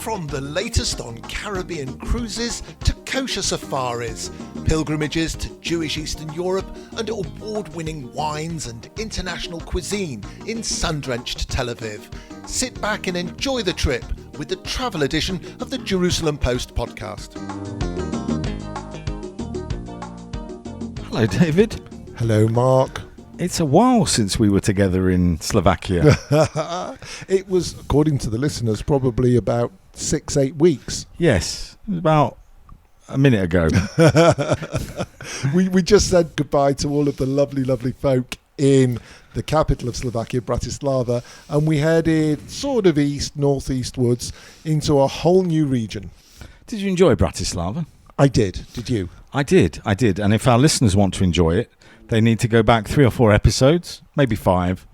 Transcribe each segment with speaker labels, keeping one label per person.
Speaker 1: From the latest on Caribbean cruises to kosher safaris, pilgrimages to Jewish Eastern Europe, and award-winning wines and international cuisine in sun-drenched Tel Aviv. Sit back and enjoy the trip with the travel edition of the Jerusalem Post podcast.
Speaker 2: Hello, David.
Speaker 1: Hello, Mark.
Speaker 2: It's a while since we were together in Slovakia.
Speaker 1: It was, according to the listeners, probably about 6-8 weeks.
Speaker 2: Yes, it was about a minute ago.
Speaker 1: We just said goodbye to all of the lovely folk in the capital of Slovakia, Bratislava, and we headed sort of northeastwards into a whole new region.
Speaker 2: Did you enjoy Bratislava?
Speaker 1: I did. Did you?
Speaker 2: I did. And if our listeners want to enjoy it, they need to go back 3 or 4 episodes, maybe 5,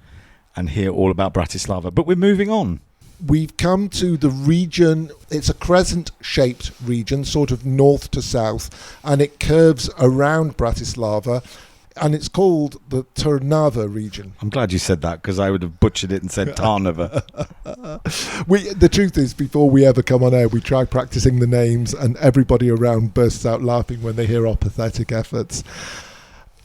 Speaker 2: and hear all about Bratislava. But we're moving on.
Speaker 1: We've come to the region. It's a crescent-shaped region, sort of north to south, and it curves around Bratislava, and it's called the Trnava region.
Speaker 2: I'm glad you said that, because I would have butchered it and said Trnava.
Speaker 1: The truth is, before we ever come on air, we try practicing the names, and everybody around bursts out laughing when they hear our pathetic efforts.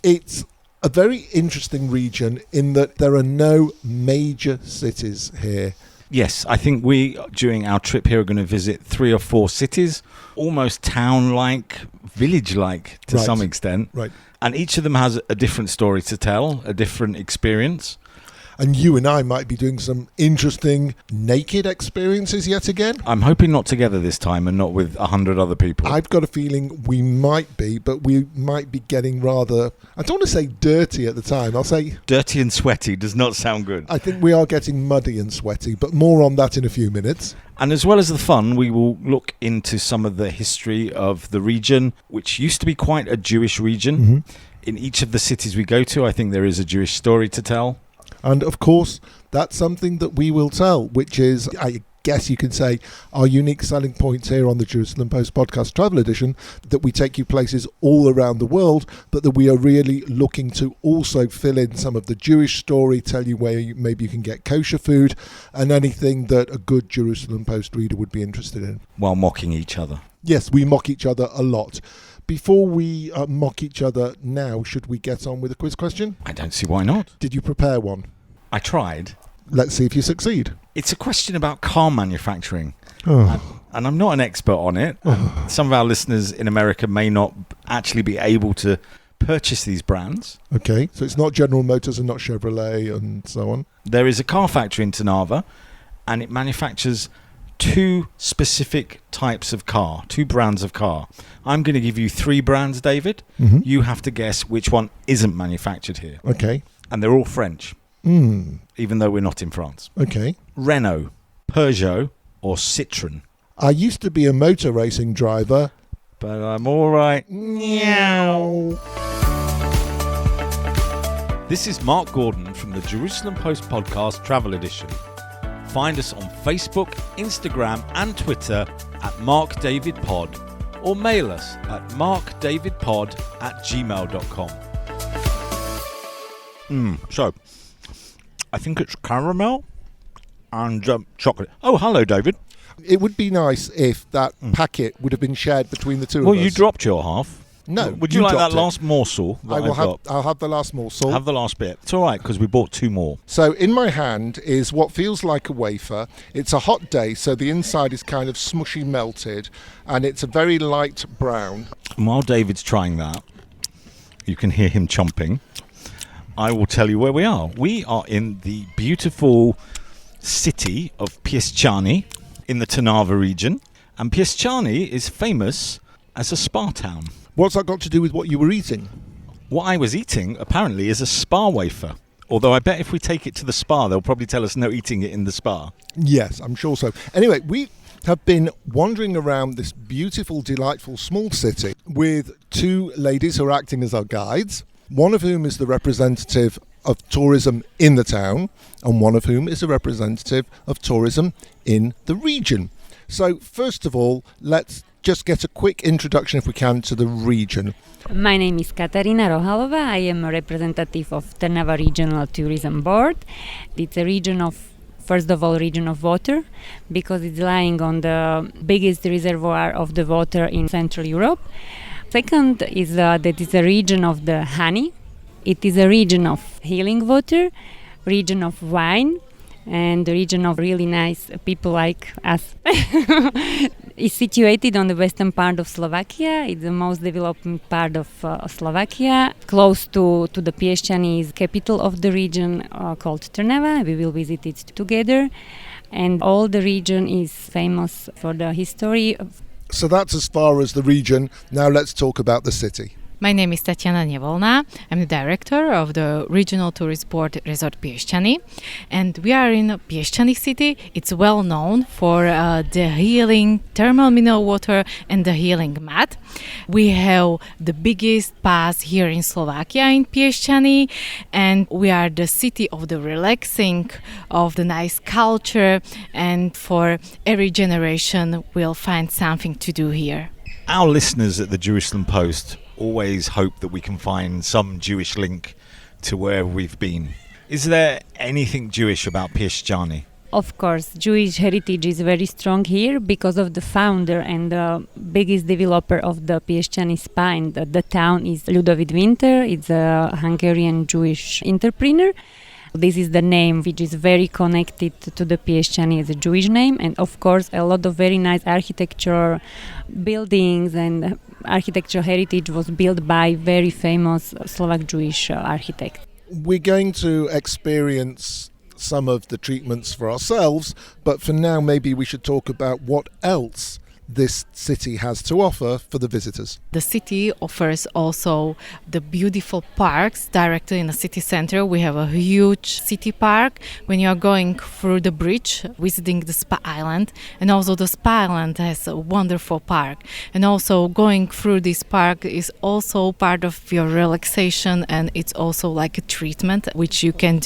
Speaker 1: It's a very interesting region in that there are no major cities here.
Speaker 2: Yes, I think we, during our trip here, are going to visit 3 or 4 cities, almost town-like, village-like to some extent.
Speaker 1: Right.
Speaker 2: And each of them has a different story to tell, a different experience.
Speaker 1: And you and I might be doing some interesting naked experiences yet again.
Speaker 2: I'm hoping not together this time and not with 100 other people.
Speaker 1: I've got a feeling we might be, but we might be getting rather, I don't want to say dirty at the time, I'll say...
Speaker 2: Dirty and sweaty does not sound good.
Speaker 1: I think we are getting muddy and sweaty, but more on that in a few minutes.
Speaker 2: And as well as the fun, we will look into some of the history of the region, which used to be quite a Jewish region. Mm-hmm. In each of the cities we go to, I think there is a Jewish story to tell.
Speaker 1: And of course, that's something that we will tell, which is, I guess you can say, our unique selling points here on the Jerusalem Post Podcast Travel Edition, that we take you places all around the world, but that we are really looking to also fill in some of the Jewish story, tell you where maybe you can get kosher food, and anything that a good Jerusalem Post reader would be interested in.
Speaker 2: While mocking each other.
Speaker 1: Yes, we mock each other a lot. Before we mock each other now, should we get on with a quiz question?
Speaker 2: I don't see why not.
Speaker 1: Did you prepare one?
Speaker 2: I tried.
Speaker 1: Let's see if you succeed.
Speaker 2: It's a question about car manufacturing. And I'm not an expert on it. Some of our listeners in America may not actually be able to purchase these brands.
Speaker 1: Okay, so it's not General Motors and not Chevrolet and so on.
Speaker 2: There is a car factory in Trnava, and it manufactures 2 specific types of car, 2 brands of car. I'm going to give you 3 brands, David. Mm-hmm. You have to guess which one isn't manufactured here.
Speaker 1: Okay.
Speaker 2: And they're all French, even though we're not in France.
Speaker 1: Okay.
Speaker 2: Renault, Peugeot, or Citroën.
Speaker 1: I used to be a motor racing driver.
Speaker 2: But I'm all right.
Speaker 1: Meow.
Speaker 2: This is Mark Gordon from the Jerusalem Post Podcast Travel Edition. Find us on Facebook, Instagram and Twitter at MarkDavidPod, or mail us at markdavidpod@gmail.com. So, I think it's caramel and chocolate. Oh, hello, David.
Speaker 1: It would be nice if that packet would have been shared between the two of us.
Speaker 2: Well, you dropped your half.
Speaker 1: No.
Speaker 2: Would you like that last morsel?
Speaker 1: I'll have the last morsel.
Speaker 2: Have the last bit. It's all right, because we bought 2 more.
Speaker 1: So in my hand is what feels like a wafer. It's a hot day, so the inside is kind of smushy melted, and it's a very light brown.
Speaker 2: And while David's trying that, you can hear him chomping. I will tell you where we are. We are in the beautiful city of Piešťany in the Trnava region. And Piešťany is famous as a spa town.
Speaker 1: What's that got to do with what you were eating?
Speaker 2: What I was eating, apparently, is a spa wafer. Although I bet if we take it to the spa, they'll probably tell us no eating it in the spa.
Speaker 1: Yes, I'm sure so. Anyway, we have been wandering around this beautiful, delightful small city with 2 ladies who are acting as our guides, one of whom is the representative of tourism in the town, and one of whom is a representative of tourism in the region. So, first of all, let's just get a quick introduction, if we can, to the region.
Speaker 3: My name is Katarina Rohalova. I am a representative of Trnava Regional Tourism Board. It's a region of First of all, region of water, because it's lying on the biggest reservoir of the water in Central Europe. Second is that it is a region of the honey. It is a region of healing water, region of wine, and the region of really nice people like us. It's situated on the western part of Slovakia. It's the most developing part of Slovakia, close to the Piešťany, capital of the region called Trnava. We will visit it together. And all the region is famous for the history.
Speaker 1: So that's as far as the region. Now let's talk about the city.
Speaker 4: My name is Tatiana Nevolná. I'm the director of the Regional Tourist Board Resort Piešťany, and we are in Piešťany city. It's well known for the healing thermal mineral water and the healing mat. We have the biggest bath here in Slovakia in Piešťany, and we are the city of the relaxing, of the nice culture, and for every generation will find something to do here.
Speaker 2: Our listeners at the Jerusalem Post always hope that we can find some Jewish link to where we've been. Is there anything Jewish about Piešťany?
Speaker 3: Of course, Jewish heritage is very strong here because of the founder and the biggest developer of the Piešťany spine. The town is Ludovít Winter. It's a Hungarian Jewish entrepreneur. This is the name which is very connected to the Piešťany as a Jewish name, and of course a lot of very nice architecture, buildings and architectural heritage was built by very famous Slovak Jewish architects.
Speaker 1: We're going to experience some of the treatments for ourselves, but for now maybe we should talk about what else this city has to offer for the visitors.
Speaker 4: The city offers also the beautiful parks directly in the city center. We have a huge city park when you are going through the bridge, visiting the Spa Island, and also the Spa Island has a wonderful park. And also going through this park is also part of your relaxation, and it's also like a treatment which you can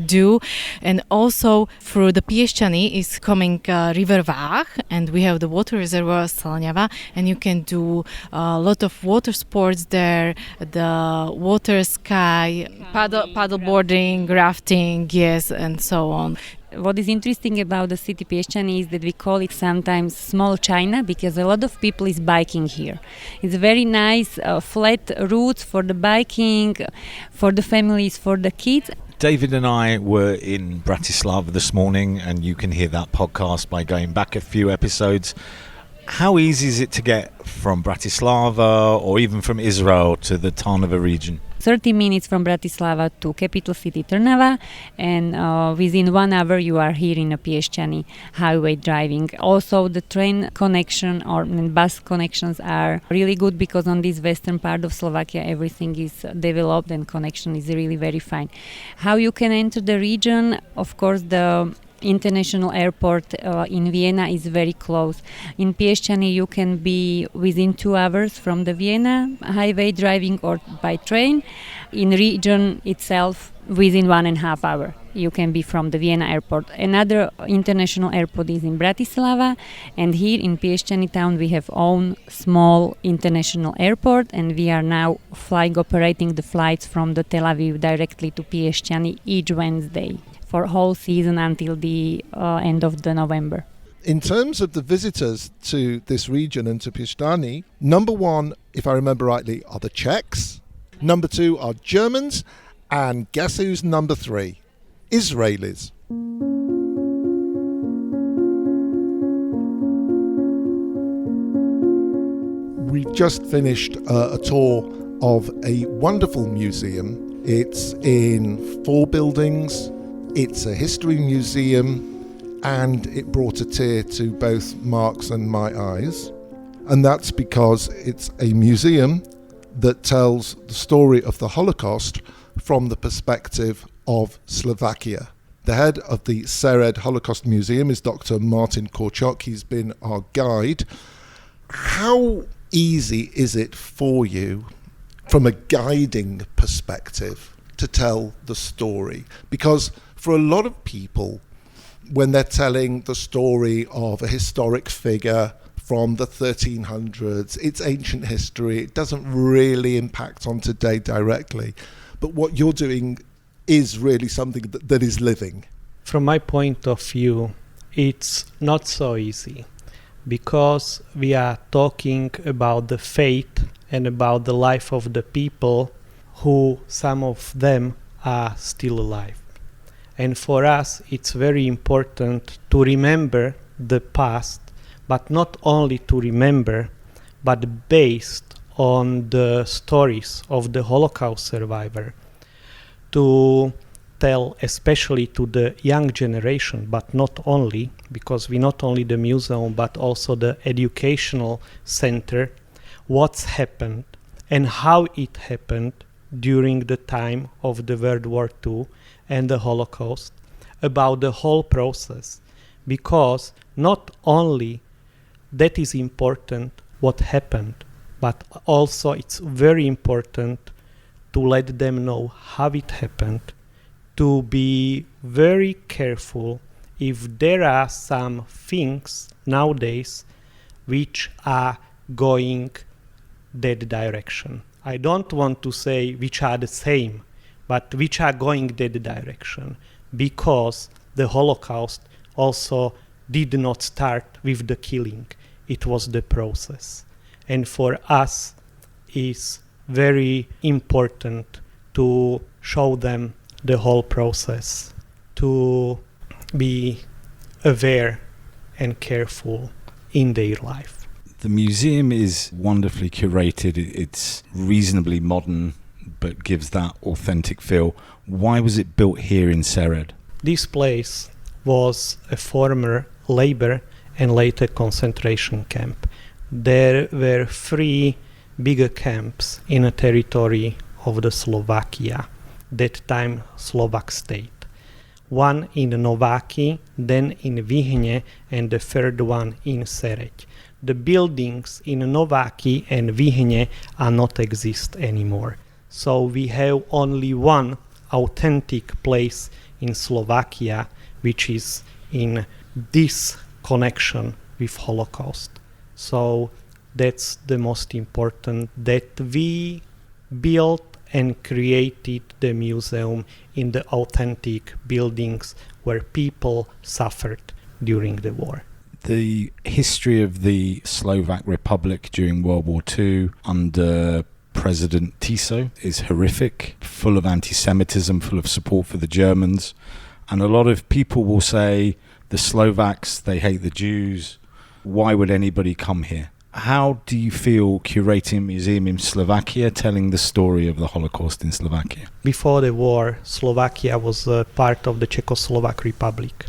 Speaker 4: do. And also through the Piešťany is coming river Vrbove, and we have the water reservoir Trnava, and you can do a lot of water sports there, the water ski, paddle boarding, rafting, yes, and so on.
Speaker 3: What is interesting about the city Piešťany is that we call it sometimes small China because a lot of people is biking here. It's very nice flat routes for the biking, for the families, for the kids.
Speaker 2: David and I were in Bratislava this morning, and you can hear that podcast by going back a few episodes. How easy is it to get from Bratislava or even from Israel to the Trnava region?
Speaker 3: 30 minutes from Bratislava to capital city Trnava, and within 1 hour you are here in a Piešťany highway driving. Also the train connection or bus connections are really good because on this western part of Slovakia everything is developed and connection is really very fine. How you can enter the region? Of course the international airport in Vienna is very close. In Piešťany you can be within 2 hours from the Vienna highway driving or by train. In region itself within 1.5 hours you can be from the Vienna airport. Another international airport is in Bratislava, and here in Piešťany town we have own small international airport, and we are now operating the flights from the Tel Aviv directly to Piešťany each Wednesday for whole season until the end of the November.
Speaker 1: In terms of the visitors to this region and to Piešťany, number one, if I remember rightly, are the Czechs. Number two are Germans. And guess who's number three? Israelis. We've just finished a tour of a wonderful museum. It's in 4 buildings. It's a history museum, and it brought a tear to both Mark's and my eyes. And that's because it's a museum that tells the story of the Holocaust from the perspective of Slovakia. The head of the Sered Holocaust Museum is Dr. Martin Korchok. He's been our guide. How easy is it for you, from a guiding perspective, to tell the story? Because for a lot of people, when they're telling the story of a historic figure from the 1300s, it's ancient history, it doesn't really impact on today directly. But what you're doing is really something that is living.
Speaker 5: From my point of view, it's not so easy because we are talking about the fate and about the life of the people who some of them are still alive. And for us, it's very important to remember the past, but not only to remember, but based on the stories of the Holocaust survivor, to tell especially to the young generation, but not only, because we not only the museum, but also the educational center, what's happened and how it happened during the time of the World War II and the Holocaust, about the whole process, because not only that is important what happened, but also it's very important to let them know how it happened, to be very careful if there are some things nowadays which are going that direction. I don't want to say which are the same, but which are going that direction, because the Holocaust also did not start with the killing. It was the process. And for us, it's very important to show them the whole process, to be aware and careful in their life.
Speaker 2: The museum is wonderfully curated. It's reasonably modern, but gives that authentic feel. Why was it built here in Sered?
Speaker 5: This place was a former labor and later concentration camp. There were 3 bigger camps in a territory of the Slovakia, that time Slovak state. One in Nováky, then in Vihne, and the third one in Sereď. The buildings in Nováky and Vihne are not exist anymore. So we have only one authentic place in Slovakia, which is in this connection with Holocaust. So that's the most important, that we built and created the museum in the authentic buildings where people suffered during the war.
Speaker 2: The history of the Slovak Republic during World War II under President Tiso is horrific, full of anti-Semitism, full of support for the Germans. And a lot of people will say, the Slovaks, they hate the Jews. Why would anybody come here? How do you feel curating a museum in Slovakia, telling the story of the Holocaust in Slovakia?
Speaker 5: Before the war, Slovakia was a part of the Czechoslovak Republic.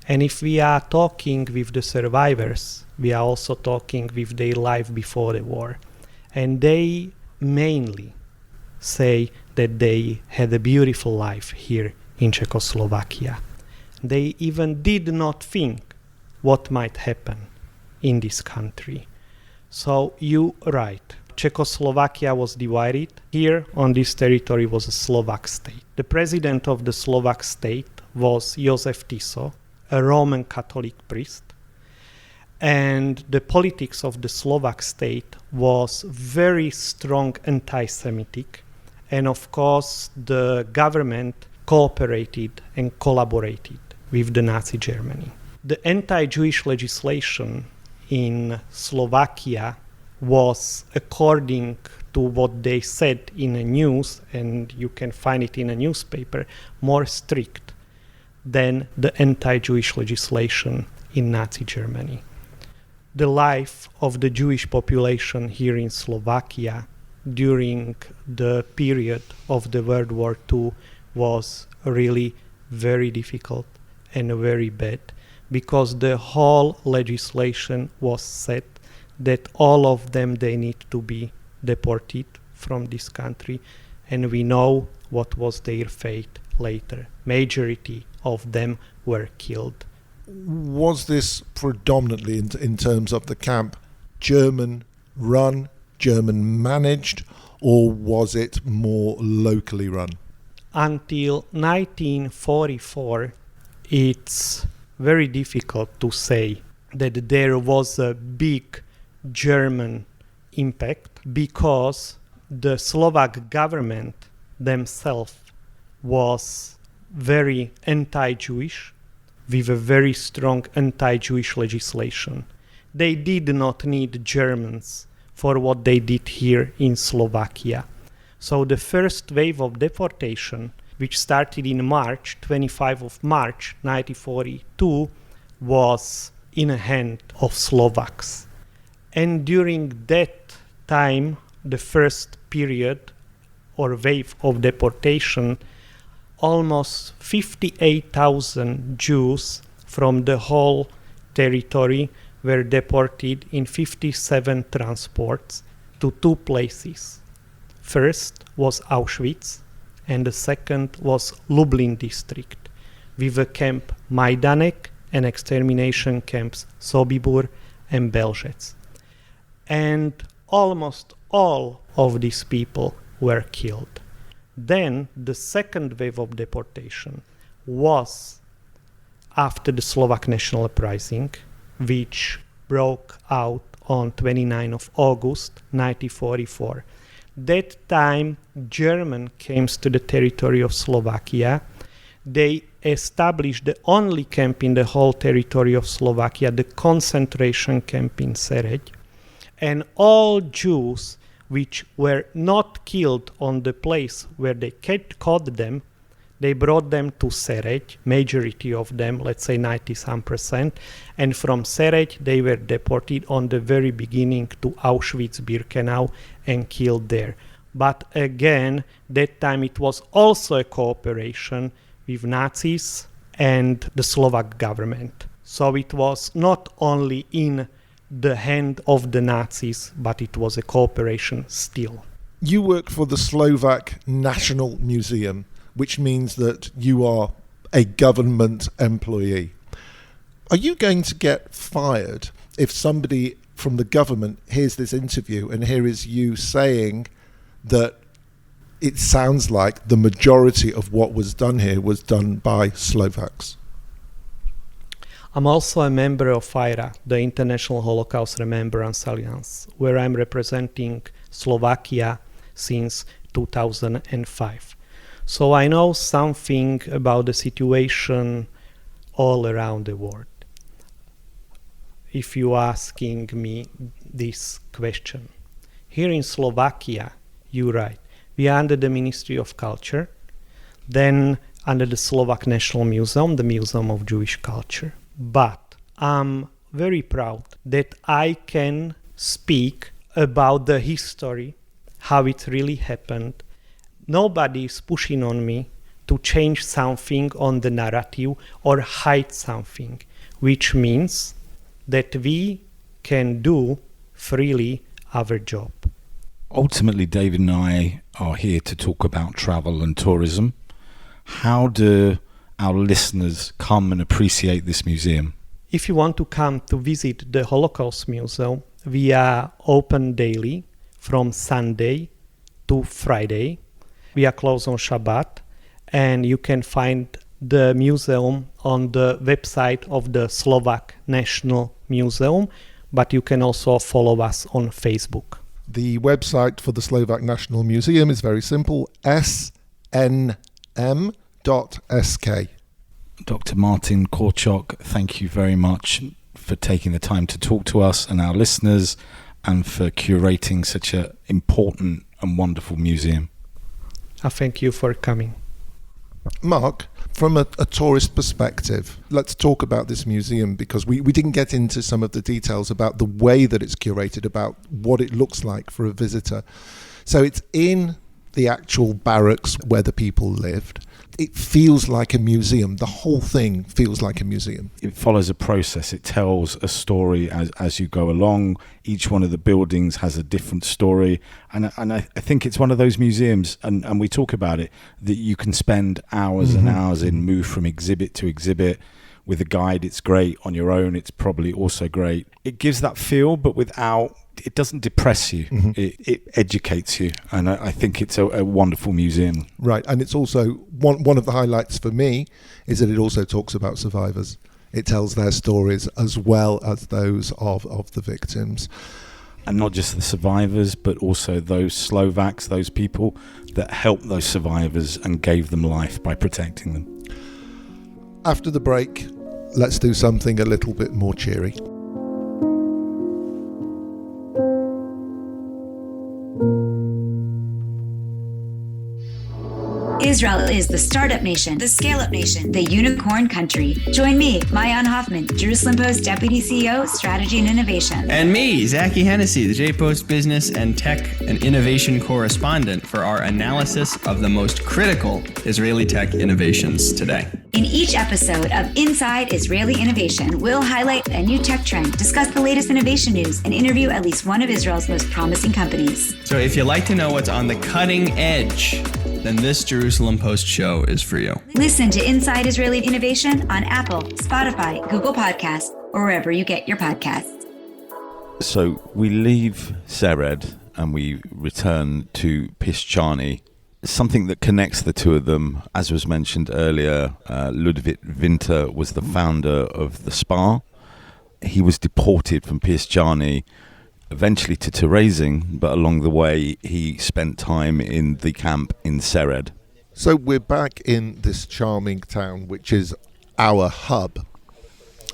Speaker 5: And if we are talking with the survivors, we are also talking with their life before the war. And they mainly say that they had a beautiful life here in Czechoslovakia. They even did not think what might happen in this country. So you're right. Czechoslovakia was divided. Here on this territory was a Slovak state. The president of the Slovak state was Josef Tiso, a Roman Catholic priest. And the politics of the Slovak state was very strong anti-Semitic. And of course, the government cooperated and collaborated with the Nazi Germany. The anti-Jewish legislation in Slovakia was, according to what they said in the news, and you can find it in a newspaper, more strict than the anti-Jewish legislation in Nazi Germany. The life of the Jewish population here in Slovakia during the period of the World War II was really very difficult and very bad, because the whole legislation was set that all of them, they need to be deported from this country, and we know what was their fate later. Majority of them were killed.
Speaker 1: Was this predominantly in terms of the camp German run, German managed, or was it more locally run?
Speaker 5: Until 1944, it's very difficult to say that there was a big German impact, because the Slovak government themselves was very anti-Jewish, with a very strong anti-Jewish legislation. They did not need Germans for what they did here in Slovakia. So the first wave of deportation, which started in March, 25 of March 1942, was in the hand of Slovaks. And during that time, the first period or wave of deportation, almost 58,000 Jews from the whole territory were deported in 57 transports to two places. First was Auschwitz, and the second was Lublin district, with the camp Majdanek and extermination camps Sobibor and Belzec. And almost all of these people were killed. Then the second wave of deportation was after the Slovak National Uprising, which broke out on 29 of August 1944. That time, German came to the territory of Slovakia. They established the only camp in the whole territory of Slovakia, the concentration camp in Sereď. And all Jews which were not killed on the place where they caught them, they brought them to Sereď, majority of them, let's say 90-some%, and from Sereď they were deported on the very beginning to Auschwitz-Birkenau and killed there. But again, that time it was also a cooperation with Nazis and the Slovak government. So it was not only in the hand of the Nazis, but it was a cooperation still.
Speaker 1: You work for the Slovak National Museum, which means that you are a government employee. Are you going to get fired if somebody from the government hears this interview and here is you saying that it sounds like the majority of what was done here was done by Slovaks?
Speaker 5: I'm also a member of IRA, the International Holocaust Remembrance Alliance, where I'm representing Slovakia since 2005. So I know something about the situation all around the world. If you're asking me this question. Here in Slovakia, you're right. We are under the Ministry of Culture, then under the Slovak National Museum, the Museum of Jewish Culture. But I'm very proud that I can speak about the history, how it really happened. Nobody is pushing on me to change something on the narrative or hide something, which means that we can do freely our job.
Speaker 2: Ultimately, David and I are here to talk about travel and tourism. How do our listeners come and appreciate this museum?
Speaker 5: If you want to come to visit the Holocaust Museum, we are open daily from Sunday to Friday. We are closed on Shabbat, and you can find the museum on the website of the Slovak National Museum, but you can also follow us on Facebook.
Speaker 1: The website for the Slovak National Museum is very simple, snm.sk.
Speaker 2: Dr. Martin Korchok, thank you very much for taking the time to talk to us and our listeners and for curating such an important and wonderful museum.
Speaker 5: I thank you for coming.
Speaker 1: Mark, from a tourist perspective, let's talk about this museum because we didn't get into some of the details about the way that it's curated, about what it looks like for a visitor. So it's in the actual barracks where the people lived. It feels like a museum. The whole thing feels like a museum.
Speaker 2: It follows a process. It tells a story as you go along. Each one of the buildings has a different story. And I think it's one of those museums, and we talk about it, that you can spend hours and hours in, move from exhibit to exhibit. With a guide, it's great. On your own, it's probably also great. It gives that feel, but without... It doesn't depress you. It educates you, and I think it's a wonderful museum.
Speaker 1: Right, and it's also one of the highlights for me is that it also talks about survivors. It tells their stories as well as those of the victims.
Speaker 2: And not just the survivors, but also those Slovaks, those people that helped those survivors and gave them life by protecting them.
Speaker 1: After the break, let's do something a little bit more cheery.
Speaker 6: Israel is the startup nation, the scale-up nation, the unicorn country. Join me, Maayan Hoffman, Jerusalem Post Deputy CEO, Strategy and Innovation.
Speaker 7: And me, Zachy Hennessy, the J-Post Business and Tech and Innovation Correspondent for our analysis of the most critical Israeli tech innovations today.
Speaker 6: In each episode of Inside Israeli Innovation, we'll highlight a new tech trend, discuss the latest innovation news, and interview at least one of Israel's most promising companies.
Speaker 7: So if you like to know what's on the cutting edge, then this Jerusalem Post show is for you.
Speaker 6: Listen to Inside Israeli Innovation on Apple, Spotify, Google Podcasts, or wherever you get your podcasts.
Speaker 2: So we leave Sered and we return to Piešťany. Something that connects the two of them, as was mentioned earlier, Ludwig Winter was the founder of the spa. He was deported from Piešťany eventually to Terezin, but along the way he spent time in the camp in Sered.
Speaker 1: So we're back in this charming town, which is our hub,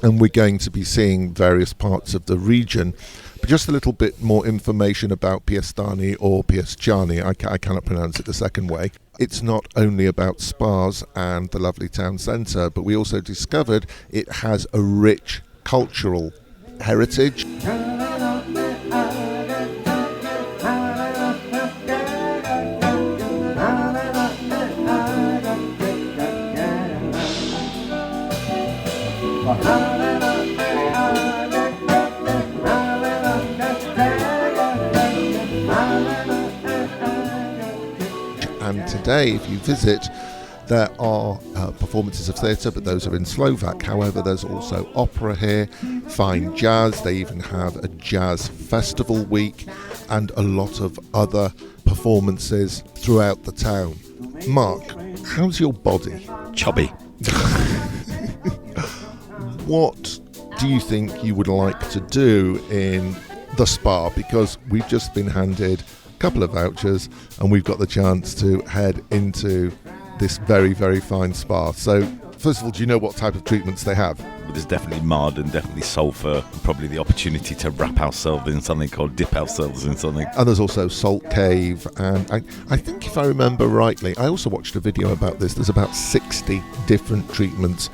Speaker 1: and we're going to be seeing various parts of the region. But just a little bit more information about Piešťany or Piešťany, I cannot pronounce it the second way. It's not only about spas and the lovely town centre, but we also discovered it has a rich cultural heritage. And today, if you visit, there are performances of theatre, but those are in Slovak. However, there's also opera here, fine jazz. They even have a jazz festival week and a lot of other performances throughout the town. Mark, how's your body?
Speaker 2: Chubby.
Speaker 1: What do you think you would like to do in the spa? Because we've just been handed a couple of vouchers and we've got the chance to head into this very, very fine spa. So, first of all, do you know what type of treatments they have?
Speaker 2: There's definitely mud and definitely sulphur, probably the opportunity to wrap ourselves in something called dip ourselves in something.
Speaker 1: And there's also Salt Cave, and I think if I remember rightly, I also watched a video about this, there's about 60 different treatments,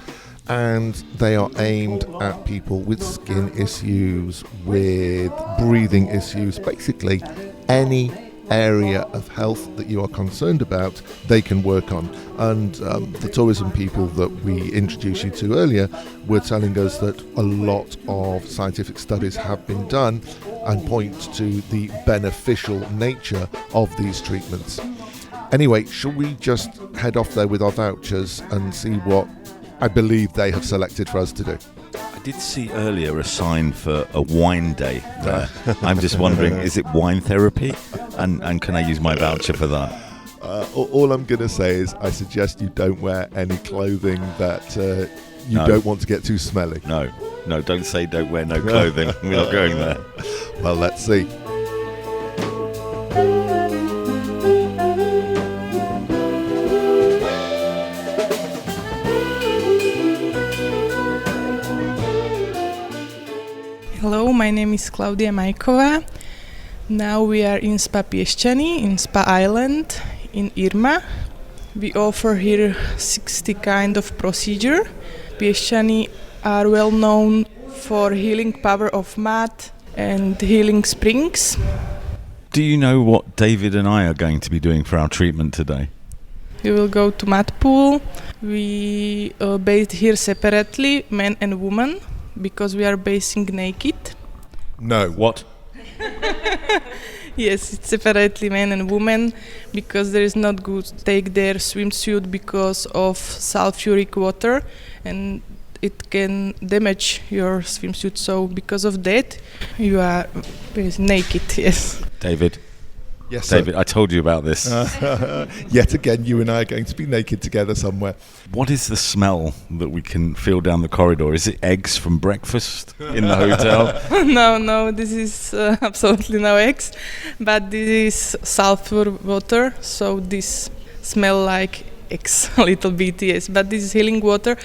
Speaker 1: and they are aimed at people with skin issues, with breathing issues, basically any area of health that you are concerned about, they can work on. And the tourism people that we introduced you to earlier were telling us that a lot of scientific studies have been done and point to the beneficial nature of these treatments. Anyway, shall we just head off there with our vouchers and see what I believe they have selected for us to do?
Speaker 2: I did see earlier a sign for a wine day there. I'm just wondering, is it wine therapy? And can I use my voucher for that?
Speaker 1: All I'm going to say is I suggest you don't wear any clothing that you don't want to get too smelly.
Speaker 2: No, don't say don't wear no clothing. We're not going there.
Speaker 1: Well, let's see.
Speaker 8: Hello, my name is Klaudia Majková. Now we are in Spa Piešťany, in Spa Island, in Irma. We offer here 60 kind of procedure. Piešťany are well known for healing power of mud and healing springs.
Speaker 2: Do you know what David and I are going to be doing for our treatment today?
Speaker 8: We will go to mud pool. We bathe here separately, men and women, because we are bathing naked.
Speaker 1: No.
Speaker 2: What?
Speaker 8: Yes, it's separately men and women, because there is not good to take their swimsuit because of sulfuric water and it can damage your swimsuit. So because of that, you are naked, yes.
Speaker 2: David?
Speaker 1: Yes, sir.
Speaker 2: David, I told you about this.
Speaker 1: Yet again, you and I are going to be naked together somewhere.
Speaker 2: What is the smell that we can feel down the corridor? Is it eggs from breakfast in the hotel?
Speaker 8: No, this is absolutely no eggs, but this is sulfur water, so this smell like eggs a little bit, yes. But this is healing water.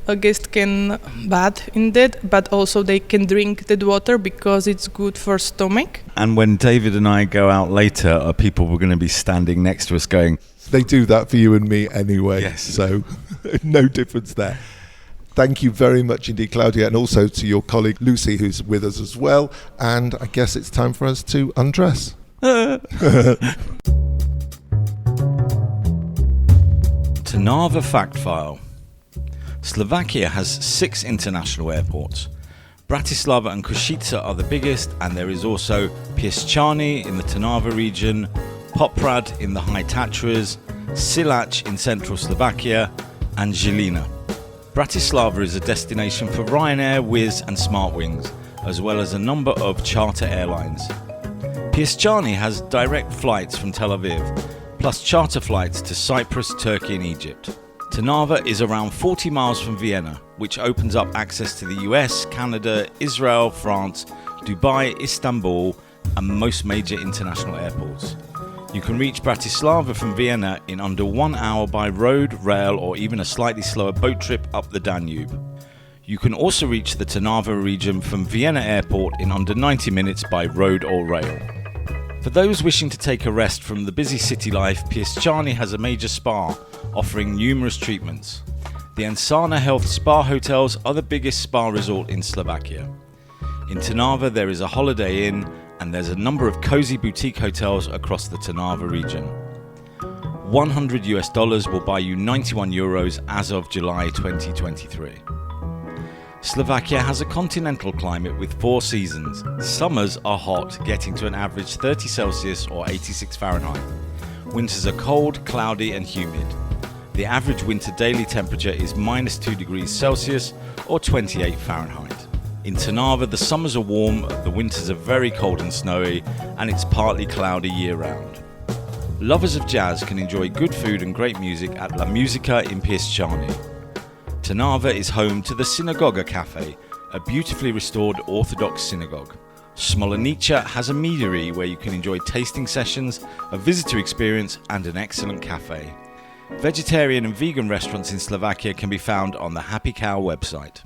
Speaker 8: a guest can bathe in that, but also they can drink that water because it's good for stomach.
Speaker 2: And when David and I go out later, people were going to be standing next to us going,
Speaker 1: They do that for you and me anyway.
Speaker 2: Yes.
Speaker 1: So no difference there. Thank you very much indeed, Claudia, and also to your colleague Lucy, who's with us as well. And I guess it's time for us to undress.
Speaker 2: Trnava fact file. Slovakia has 6 international airports. Bratislava and Košice are the biggest, and there is also Piešťany in the Trnava region, Poprad in the High Tatras, Silac in central Slovakia, and Žilina. Bratislava is a destination for Ryanair, Wizz and Smartwings, as well as a number of charter airlines. Piešťany has direct flights from Tel Aviv, plus charter flights to Cyprus, Turkey and Egypt. Trnava is around 40 miles from Vienna, which opens up access to the US, Canada, Israel, France, Dubai, Istanbul and most major international airports. You can reach Bratislava from Vienna in under 1 hour by road, rail or even a slightly slower boat trip up the Danube. You can also reach the Trnava region from Vienna Airport in under 90 minutes by road or rail. For those wishing to take a rest from the busy city life, Piešťany has a major spa, offering numerous treatments. The Ansana Health Spa hotels are the biggest spa resort in Slovakia. In Trnava there is a Holiday Inn, and there's a number of cozy boutique hotels across the Trnava region. $100 will buy you €91 as of July 2023. Slovakia has a continental climate with 4 seasons. Summers are hot, getting to an average 30 Celsius or 86 Fahrenheit. Winters are cold, cloudy and humid. The average winter daily temperature is -2 degrees Celsius or 28 Fahrenheit. In Trnava, the summers are warm, the winters are very cold and snowy, and it's partly cloudy year-round. Lovers of jazz can enjoy good food and great music at La Musica in Piešťany. Trnava is home to the Synagoga Cafe, a beautifully restored Orthodox synagogue. Smolonica has a meadery where you can enjoy tasting sessions, a visitor experience and an excellent cafe. Vegetarian and vegan restaurants in Slovakia can be found on the Happy Cow website.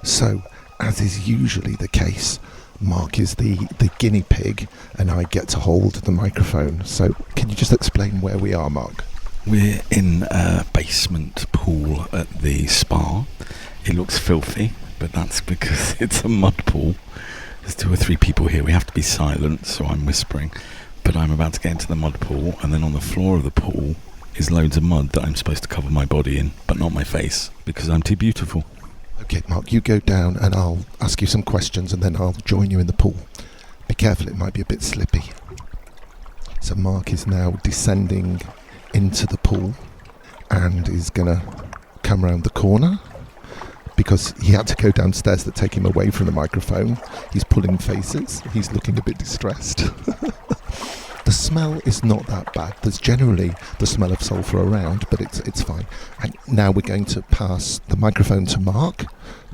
Speaker 1: So, as is usually the case, Mark is the guinea pig and I get to hold the microphone. So can you just explain where we are, Mark?
Speaker 2: We're in a basement pool at the spa. It looks filthy, but that's because it's a mud pool. There's 2 or 3 people here. We have to be silent, so I'm whispering. But I'm about to get into the mud pool, and then on the floor of the pool is loads of mud that I'm supposed to cover my body in, but not my face, because I'm too beautiful.
Speaker 1: Okay, Mark, you go down and I'll ask you some questions and then I'll join you in the pool. Be careful, it might be a bit slippy. So Mark is now descending into the pool and is going to come around the corner because he had to go downstairs to take him away from the microphone. He's pulling faces. He's looking a bit distressed. The smell is not that bad. There's generally the smell of sulphur around, but it's fine. And now we're going to pass the microphone to Mark,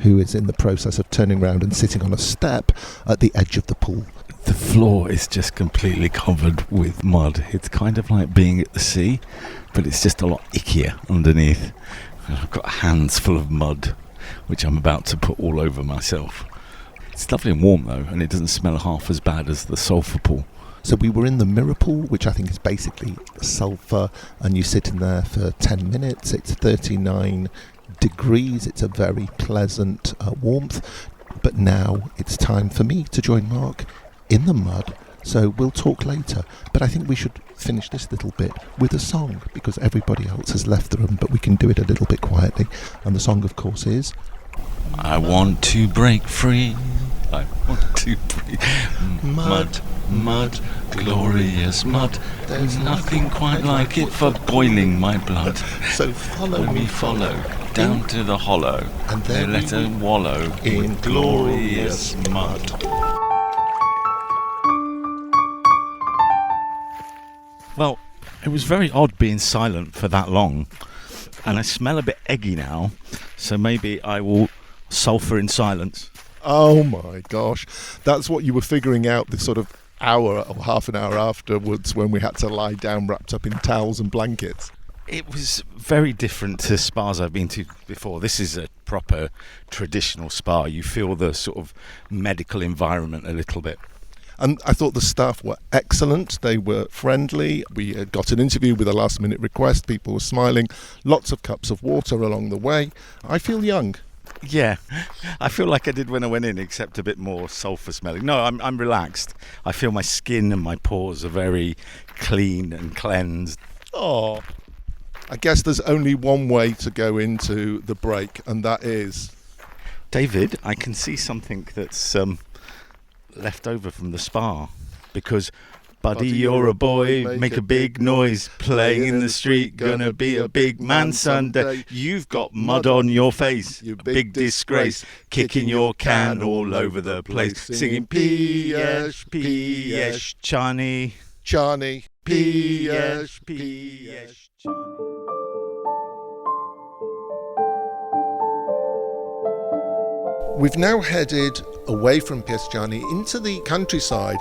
Speaker 1: who is in the process of turning around and sitting on a step at the edge of the pool.
Speaker 2: The floor is just completely covered with mud. It's kind of like being at the sea, but it's just a lot ickier underneath. And I've got hands full of mud, which I'm about to put all over myself. It's lovely and warm though, and it doesn't smell half as bad as the sulphur pool.
Speaker 1: So we were in the mirror pool, which I think is basically sulphur, and you sit in there for 10 minutes. It's 39 degrees. It's a very pleasant warmth. But now it's time for me to join Mark in the mud. So we'll talk later. But I think we should finish this little bit with a song, because everybody else has left the room, but we can do it a little bit quietly. And the song, of course, is...
Speaker 2: I want to break free. I want to break... Mud, mud, glorious mud. There's nothing quite like it for boiling my blood.
Speaker 1: So follow
Speaker 2: me, follow down to the hollow, and then let her wallow in glorious mud. Well, it was very odd being silent for that long, and I smell a bit eggy now, so maybe I will sulphur in silence.
Speaker 1: Oh my gosh, that's what you were figuring out this sort of hour or half an hour afterwards when we had to lie down wrapped up in towels and blankets.
Speaker 2: It was very different to spas I've been to before. This is a proper traditional spa. You feel the sort of medical environment a little bit.
Speaker 1: And I thought the staff were excellent. They were friendly. We had got an interview with a last-minute request. People were smiling. Lots of cups of water along the way. I feel young.
Speaker 2: Yeah, I feel like I did when I went in, except a bit more sulphur smelling. No, I'm relaxed. I feel my skin and my pores are very clean and cleansed.
Speaker 1: Oh, I guess there's only one way to go into the break, and that is...
Speaker 2: David, I can see something that's left over from the spa, because buddy, you're a boy, make a big noise, playing in the street, gonna be a big man Sunday. You've got mud on your face, you big disgrace, kicking your can all over the place, singing Piešťany,
Speaker 1: Piešťany,
Speaker 2: Piešťany.
Speaker 1: We've now headed away from Piešťany into the countryside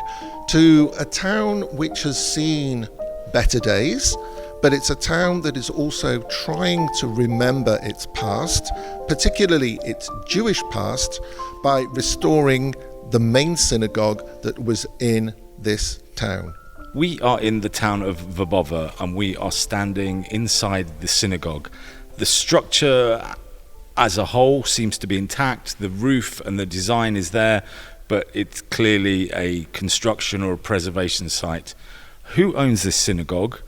Speaker 1: to a town which has seen better days, but it's a town that is also trying to remember its past, particularly its Jewish past, by restoring the main synagogue that was in this town.
Speaker 2: We are in the town of Vrbove and we are standing inside the synagogue. The structure as a whole seems to be intact. The roof and the design is there, but it's clearly a construction or a preservation site. Who owns this synagogue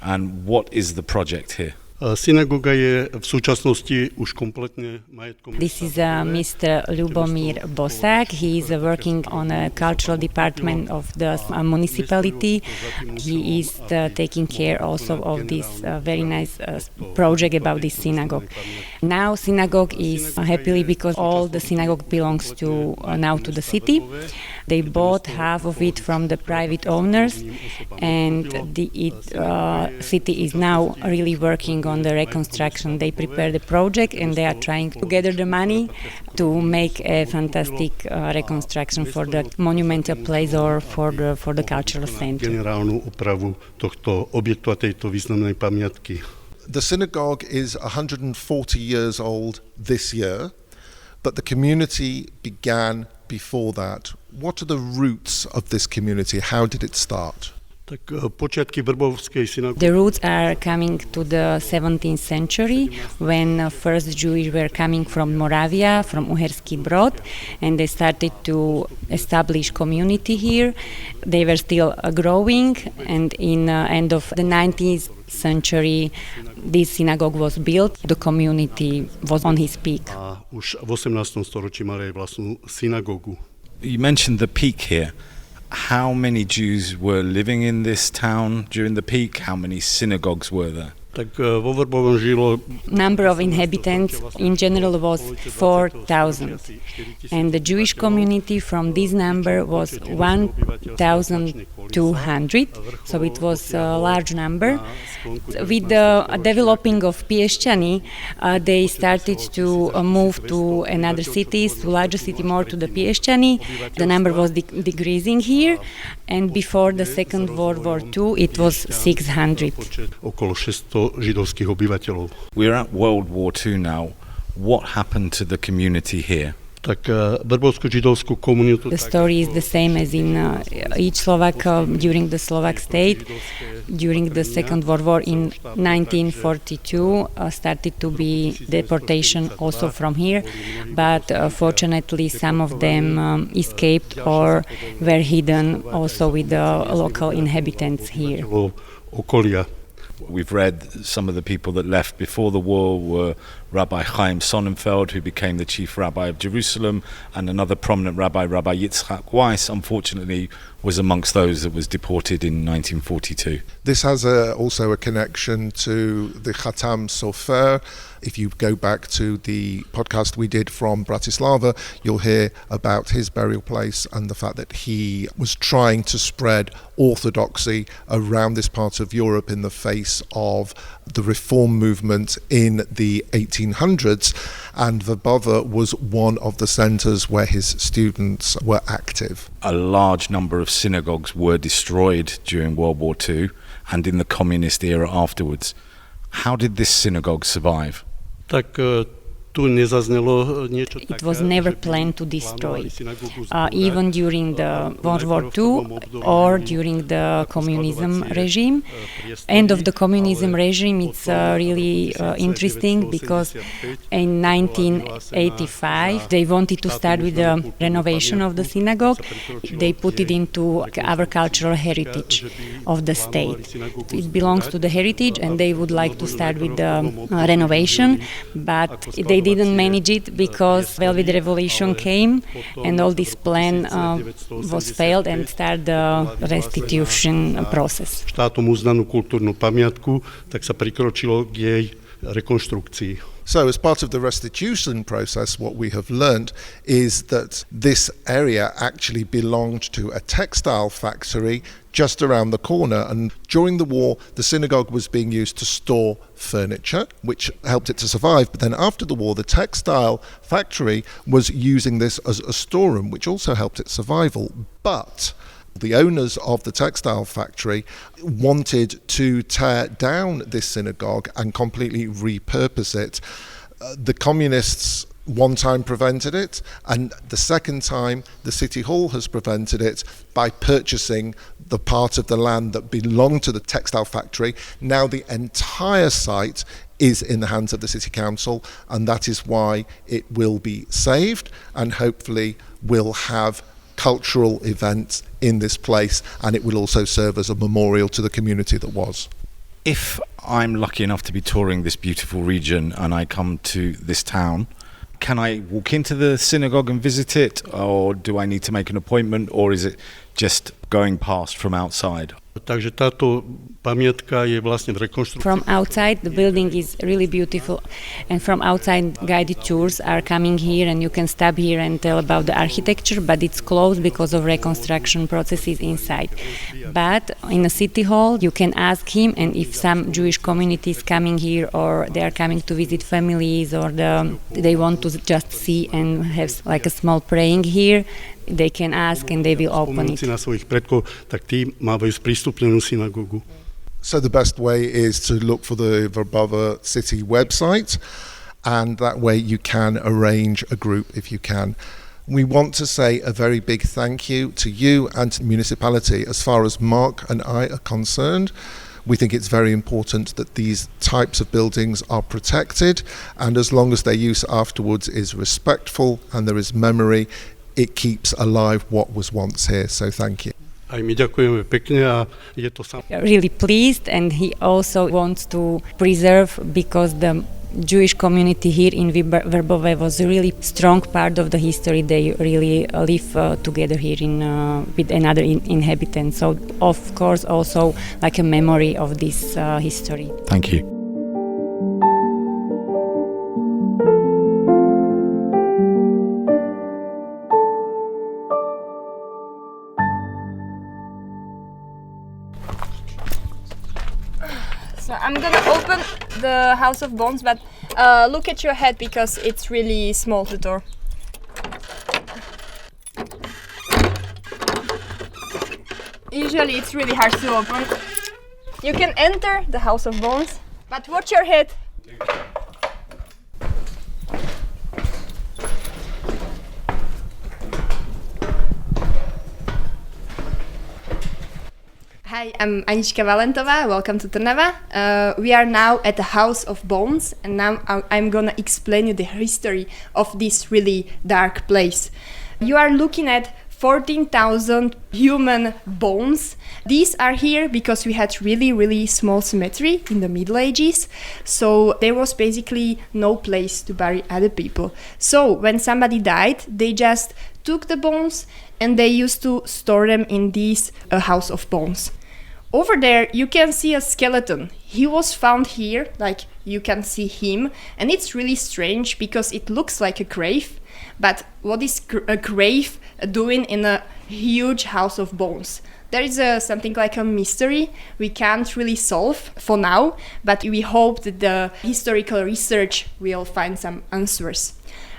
Speaker 2: and what is the project here?
Speaker 9: Synagoga je v súčasnosti už kompletne majetkom.
Speaker 3: This is Mr. Ľubomír Bosák. He is working on a cultural department of the municipality. He is taking care also of this very nice project about this synagogue. Now synagogue is happily because all the synagogue belongs to now to the city. They bought half of it from the private owners, and the city is now really working on the reconstruction. They prepare the project and they are trying to gather the money to make a fantastic reconstruction for the monumental place or for the cultural center.
Speaker 9: Generálnu opravu tohto objektu a tejto významnej pamiatky.
Speaker 1: The synagogue is 140 years old this year, but the community began before that. What are the roots of this community? How did it start?
Speaker 9: Tak počiatky Vrbovskej synagógy.
Speaker 3: The roots are coming to the 17th century when first Jews were coming from Moravia, from Uherský Brod, and they started to establish community here. They were still growing, and in end of the 19th century this synagogue was built. The community was on his peak.
Speaker 9: A už v 18. storočí mali aj vlastnú synagógu.
Speaker 2: You mentioned the peak here. How many Jews were living in this town during the peak? How many synagogues were there?
Speaker 9: Tak vo Vrbovom žilo...
Speaker 3: Number of inhabitants in general was 4,000. And the Jewish community from this number was 1,200. So it was a large number. With the developing of Piešťany, they started to move to another cities, to larger city, more to the Piešťany. The number was decreasing here. And before the Second World War II, it was 600.
Speaker 9: Okolo 600 židovských obyvateľov.
Speaker 2: We're at World War II now. What happened to the community here?
Speaker 9: Tak vrbovskú židovskú komunitu...
Speaker 3: The story is the same as in each Slovak during the Slovak state. During the Second World War in 1942 started to be deportation also from here, but fortunately some of them escaped or were hidden also with the local inhabitants here.
Speaker 9: Okolia.
Speaker 2: We've read some of the people that left before the war were Rabbi Chaim Sonnenfeld, who became the chief rabbi of Jerusalem, and another prominent rabbi, Rabbi Yitzchak Weiss, unfortunately was amongst those that was deported in 1942.
Speaker 1: This has also a connection to the Khatam Sofer. If you go back to the podcast we did from Bratislava, you'll hear about his burial place and the fact that he was trying to spread orthodoxy around this part of Europe in the face of the reform movement in the 1800s, and Vrbove was one of the centres where his students were active.
Speaker 2: A large number of synagogues were destroyed during World War II and in the communist era afterwards. How did this synagogue survive?
Speaker 9: Tak tu nezaznelo niečo
Speaker 3: It was never planned to destroy, even during the World War II or during the communism regime. End of the communism regime, it's really interesting because in 1985 they wanted to start with the renovation of the synagogue. They put it into our cultural heritage of the state. It belongs to the heritage and they would like to start with the renovation, but they didn't manage it because Velvet Revolution came and all this plan was failed and started the restitution process.
Speaker 9: Štátom uznanú kultúrnu pamiatku, tak sa prikročilo k jej rekonštrukcii.
Speaker 1: So as part of the restitution process, what we have learned is that this area actually belonged to a textile factory just around the corner, and during the war the synagogue was being used to store furniture, which helped it to survive. But then after the war the textile factory was using this as a storeroom, which also helped its survival. But the owners of the textile factory wanted to tear down this synagogue and completely repurpose it. The communists one time prevented it, and the second time the city hall has prevented it by purchasing the part of the land that belonged to the textile factory. Now the entire site is in the hands of the city council, and that is why it will be saved and hopefully will have cultural events in this place, and it will also serve as a memorial to the community that was.
Speaker 2: If I'm lucky enough to be touring this beautiful region and I come to this town, can I walk into the synagogue and visit it, or do I need to make an appointment, or is it just going past from outside?
Speaker 9: Takže táto pamiatka je vlastne v rekonštrukcii.
Speaker 3: From outside, the building is really beautiful, and from outside, guided tours are coming here, and you can stop here and tell about the architecture, but it's closed because of reconstruction processes inside. But in the city hall, you can ask him, and if some Jewish community is coming here, or they are coming to visit families, or they want to just see and have like a small praying here, they can ask and they will open it.
Speaker 9: Na svojich predkov, tak tí majú sprístupnenú synagogu.
Speaker 1: So the best way is to look for the Vrbove city website, and that way you can arrange a group if you can. We want to say a very big thank you to you and to the municipality. As far as Mark and I are concerned, we think it's very important that these types of buildings are protected, and as long as their use afterwards is respectful and there is memory, it keeps alive what was once here. So thank you.
Speaker 9: Aj my ďakujeme pekne a je to
Speaker 3: really pleased, and he also wants to preserve, because the Jewish community here in Vrbove was a really strong part of the history. They really live together here with another inhabitant. So of course also like a memory of this history.
Speaker 2: Thank you.
Speaker 10: So I'm gonna open the House of Bones, but look at your head because it's really small, the door. Usually it's really hard to open. You can enter the House of Bones, but watch your head. Hi, I'm Anička Valentová. Welcome to Trnava. We are now at the House of Bones, and now I'm gonna explain you the history of this really dark place. You are looking at 14,000 human bones. These are here because we had really small cemetery in the Middle Ages, so there was basically no place to bury other people. So when somebody died, they just took the bones and they used to store them in this House of Bones. Over there you can see a skeleton. He was found here, like you can see him, and it's really strange because it looks like a grave, but what is a grave doing in a huge House of Bones? There is something like a mystery we can't really solve for now, but we hope that the historical research will find some answers.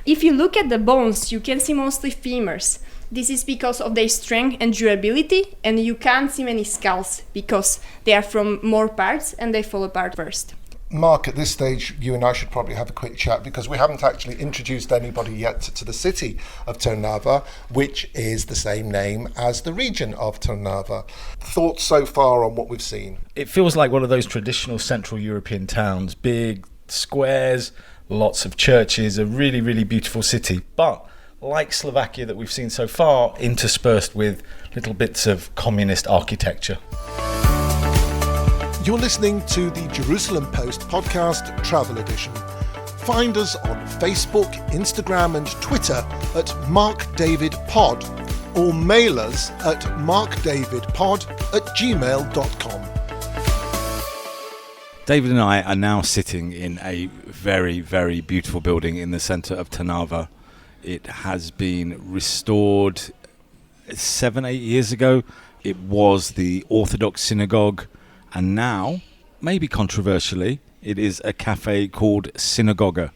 Speaker 10: If you look at the bones, you can see mostly femurs. This is because of their strength and durability, and you can't see many skulls because they are from more parts and they fall apart first.
Speaker 1: Mark, at this stage, you and I should probably have a quick chat because we haven't actually introduced anybody yet to the city of Trnava, which is the same name as the region of Trnava. Thoughts so far on what we've seen?
Speaker 11: It feels like one of those traditional Central European towns, big squares, lots of churches, a really, really beautiful city. But like Slovakia that we've seen so far, interspersed with little bits of communist architecture.
Speaker 1: You're listening to the Jerusalem Post podcast Travel Edition. Find us on Facebook, Instagram and Twitter at MarkDavidPod or mail us at markdavidpod@gmail.com.
Speaker 2: David and I are now sitting in a very, very beautiful building in the centre of Trnava. It has been restored 7-8 years ago. It was the Orthodox synagogue. And now, maybe controversially, it is a cafe called Synagoga.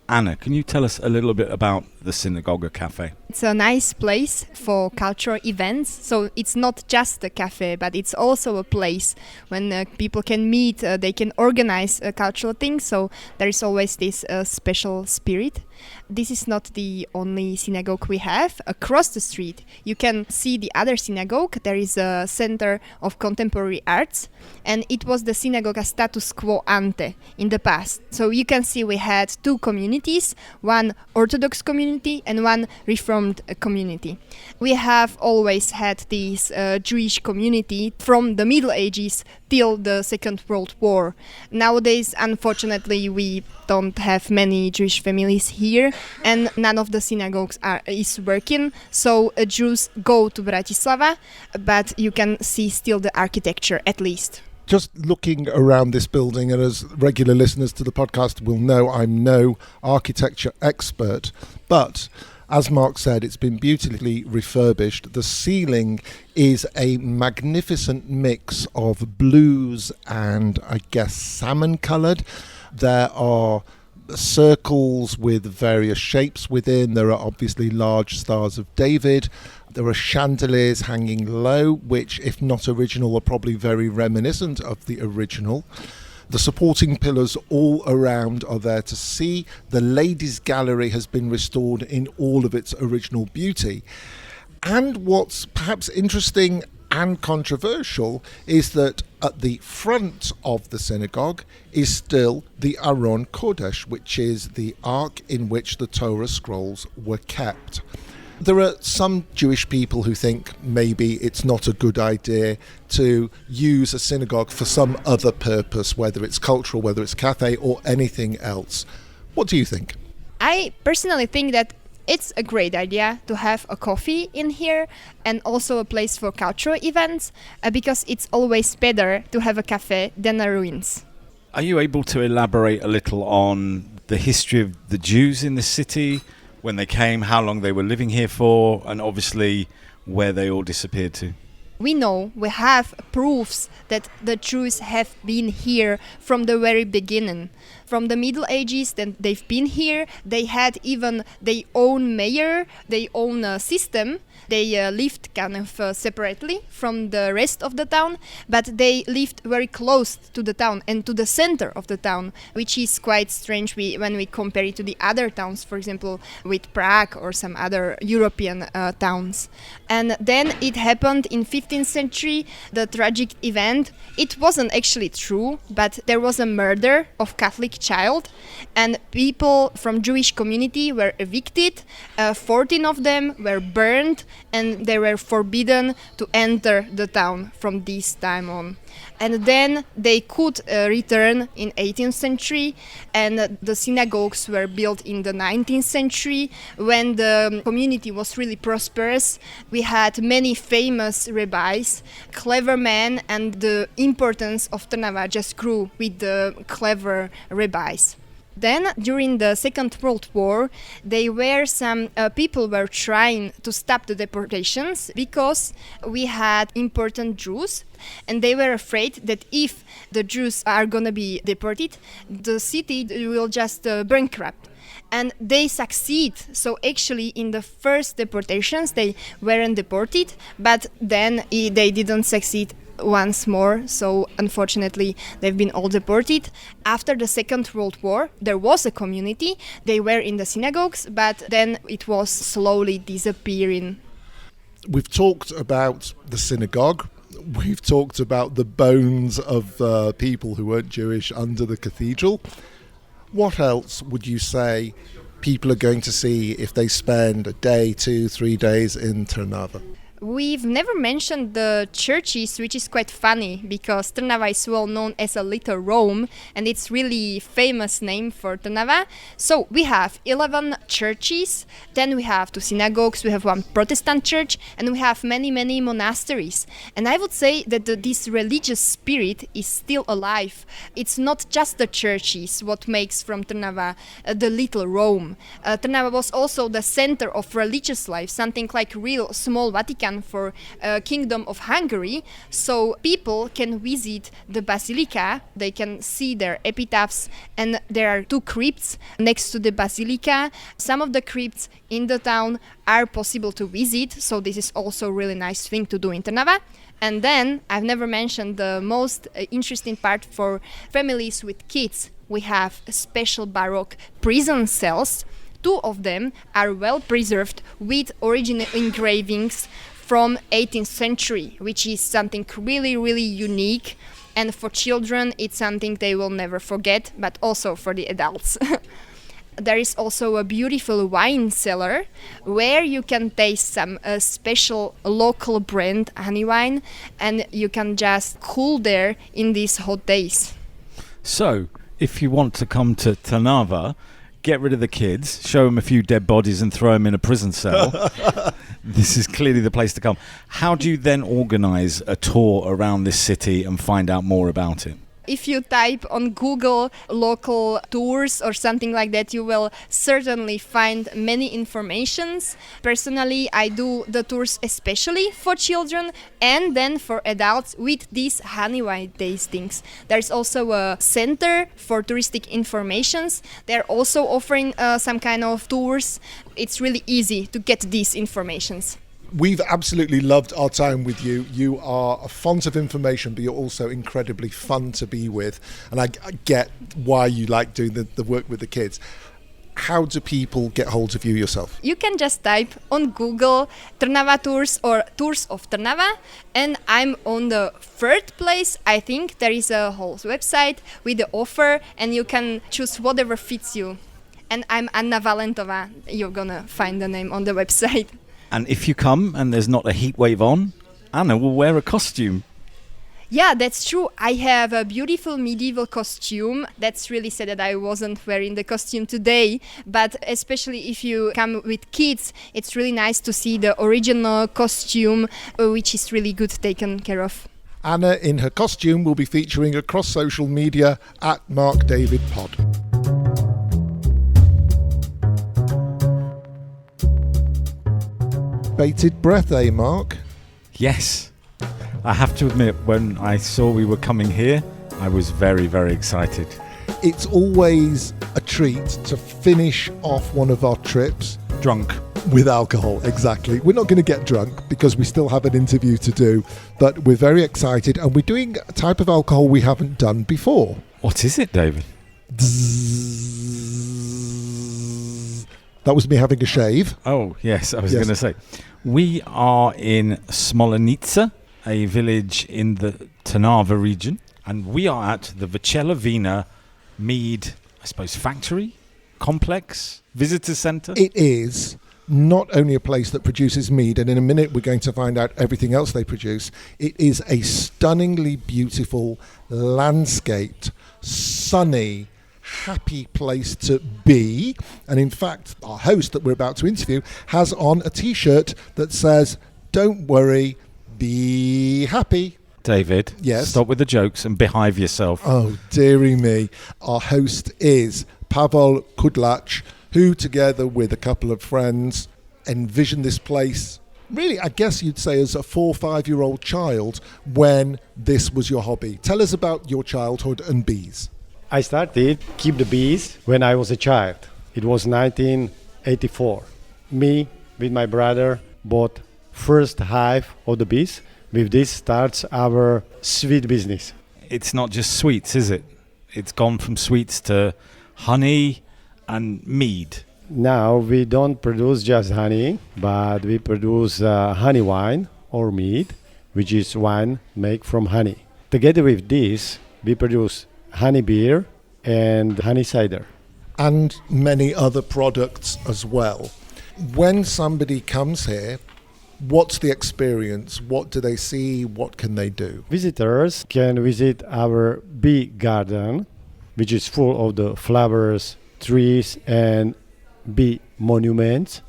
Speaker 2: Anna, can you tell us a little bit about the Synagoga cafe?
Speaker 10: It's a nice place for cultural events. So it's not just a cafe, but it's also a place when people can meet, they can organize cultural things. So there is always this special spirit. This is not the only synagogue we have. Across the street, you can see the other synagogue. There is a center of contemporary arts, and it was the synagoga status quo ante in the past. So you can see we had two communities, one Orthodox community and one Reformed community. We have always had this Jewish community from the Middle Ages till the Second World War. Nowadays, unfortunately, we don't have many Jewish families here, and none of the synagogues is working. So Jews go to Bratislava, but you can see still the architecture at least.
Speaker 1: Just looking around this building, and as regular listeners to the podcast will know, I'm no architecture expert, but as Mark said, it's been beautifully refurbished. The ceiling is a magnificent mix of blues and, I guess, salmon-coloured. There are circles with various shapes within. There are obviously large stars of David. There are chandeliers hanging low, which, if not original, are probably very reminiscent of the original. The supporting pillars all around are there to see. The ladies' gallery has been restored in all of its original beauty. And what's perhaps interesting and controversial is that at the front of the synagogue is still the Aron Kodesh, which is the ark in which the Torah scrolls were kept. There are some Jewish people who think maybe it's not a good idea to use a synagogue for some other purpose, whether it's cultural, whether it's cafe or anything else. What do you think?
Speaker 10: I personally think that it's a great idea to have a coffee in here and also a place for cultural events because it's always better to have a cafe than a ruins.
Speaker 2: Are you able to elaborate a little on the history of the Jews in the city, when they came, how long they were living here for, and obviously where they all disappeared to?
Speaker 10: We have proofs that the Jews have been here from the very beginning. From the Middle Ages, then they've been here. They had even their own mayor, their own system. They lived kind of separately from the rest of the town, but they lived very close to the town and to the center of the town, which is quite strange when we compare it to the other towns, for example, with Prague or some other European towns. And then it happened in 15th century, the tragic event. It wasn't actually true, but there was a murder of Catholic child, and people from Jewish community were evicted. 14 of them were burned, and they were forbidden to enter the town from this time on. And then they could return in 18th century, and the synagogues were built in the 19th century when the community was really prosperous. We had many famous rabbis, clever men, and the importance of Trnava just grew with the clever rabbis. Then, during the Second World War, some people were trying to stop the deportations because we had important Jews, and they were afraid that if the Jews are going to be deported, the city will just bankrupt. And they succeed. So actually in the first deportations they weren't deported, but then they didn't succeed once more. So unfortunately, they've been all deported. After the Second World War, there was a community. They were in the synagogues, but then it was slowly disappearing.
Speaker 1: We've talked about the synagogue. We've talked about the bones of people who weren't Jewish under the cathedral. What else would you say people are going to see if they spend a day, 2, 3 days in Trnava?
Speaker 10: We've never mentioned the churches, which is quite funny because Trnava is well known as a little Rome, and it's really famous name for Trnava. So we have 11 churches, then we have 2 synagogues, we have 1 Protestant church, and we have many, many monasteries. And I would say that this religious spirit is still alive. It's not just the churches what makes from Trnava the little Rome. Trnava was also the center of religious life, something like real small Vatican for Kingdom of Hungary, so people can visit the basilica, they can see their epitaphs, and there are 2 crypts next to the basilica. Some of the crypts in the town are possible to visit, so this is also a really nice thing to do in Trnava. And then, I've never mentioned the most interesting part for families with kids. We have special Baroque prison cells. 2 of them are well preserved with original engravings from 18th century, which is something really, really unique. And for children, it's something they will never forget, but also for the adults. There is also a beautiful wine cellar where you can taste some special local brand honey wine, and you can just cool there in these hot days.
Speaker 2: So, if you want to come to Trnava, get rid of the kids, show them a few dead bodies and throw them in a prison cell. This is clearly the place to come. How do you then organise a tour around this city and find out more about it?
Speaker 10: If you type on Google local tours or something like that, you will certainly find many informations. Personally, I do the tours especially for children and then for adults with these honey wine tastings. There's also a center for touristic informations. They're also offering some kind of tours. It's really easy to get these informations.
Speaker 1: We've absolutely loved our time with you. You are a font of information, but you're also incredibly fun to be with. And I get why you like doing the work with the kids. How do people get hold of you yourself?
Speaker 10: You can just type on Google Trnava Tours or Tours of Trnava, and I'm on the 3rd place. I think there is a whole website with the offer, and you can choose whatever fits you. And I'm Anna Valentova. You're gonna find the name on the website.
Speaker 2: And if you come and there's not a heat wave on, Anna will wear a costume.
Speaker 10: Yeah, that's true. I have a beautiful medieval costume. That's really sad that I wasn't wearing the costume today. But especially if you come with kids, it's really nice to see the original costume, which is really good taken care of.
Speaker 1: Anna in her costume will be featuring across social media at MarkDavidPod. Bated breath, eh, Mark?
Speaker 2: Yes. I have to admit, when I saw we were coming here, I was very, very excited.
Speaker 1: It's always a treat to finish off one of our trips
Speaker 2: Drunk.
Speaker 1: with alcohol, exactly. We're not going to get drunk because we still have an interview to do, but we're very excited and we're doing a type of alcohol we haven't done before.
Speaker 2: What is it, David?
Speaker 1: That was me having a shave.
Speaker 2: Oh, yes, I was going to say. We are in Smolenica, a village in the Trnava region, and we are at the Večela Vina mead, I suppose, factory, complex, visitor centre.
Speaker 1: It is not only a place that produces mead, and in a minute we're going to find out everything else they produce. It is a stunningly beautiful, landscaped, sunny, happy place to be. And in fact, our host that we're about to interview has on a t-shirt that says, "Don't worry, be happy."
Speaker 2: David,
Speaker 1: yes,
Speaker 2: stop with the jokes and behave yourself.
Speaker 1: Oh, dearie me. Our host is Pavel Kudlach, who together with a couple of friends envisioned this place, really, I guess you'd say as a 4 or 5-year-old child, when this was your hobby. Tell us about your childhood and bees.
Speaker 12: I started keep the bees when I was a child. It was 1984. Me with my brother bought first hive of the bees With this starts our sweet business.
Speaker 2: It's not just sweets, is it? It's gone from sweets to honey and mead.
Speaker 12: Now we don't produce just honey, but we produce honey wine or mead, which is wine made from honey. Together with this, we produce honey beer and honey cider.
Speaker 1: And many other products as well. When somebody comes here, what's the experience? What do they see? What can they do?
Speaker 12: Visitors can visit our bee garden, which is full of the flowers, trees, and bee monuments.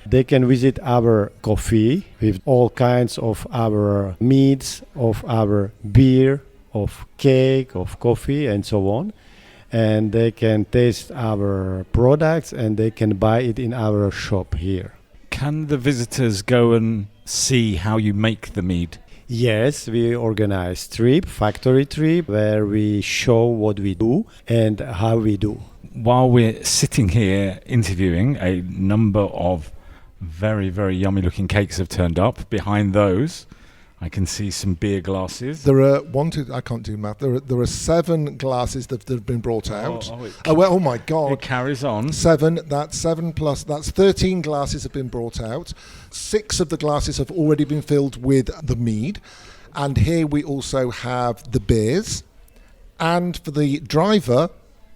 Speaker 12: They can visit our coffee with all kinds of our meats, of our beer, of cake, of coffee, and so on. And they can taste our products and they can buy it in our shop here.
Speaker 2: Can the visitors go and see how you make the mead?
Speaker 12: Yes, we organize factory trip, where we show what we do and how we do.
Speaker 2: While we're sitting here interviewing, a number of very, very yummy looking cakes have turned up. Behind those, I can see some beer glasses.
Speaker 1: There are I can't do math. There are 7 glasses that have been brought out. Oh my God.
Speaker 2: It carries on.
Speaker 1: 7, that's 7 plus, that's 13 glasses have been brought out. 6 of the glasses have already been filled with the mead. And here we also have the beers. And for the driver,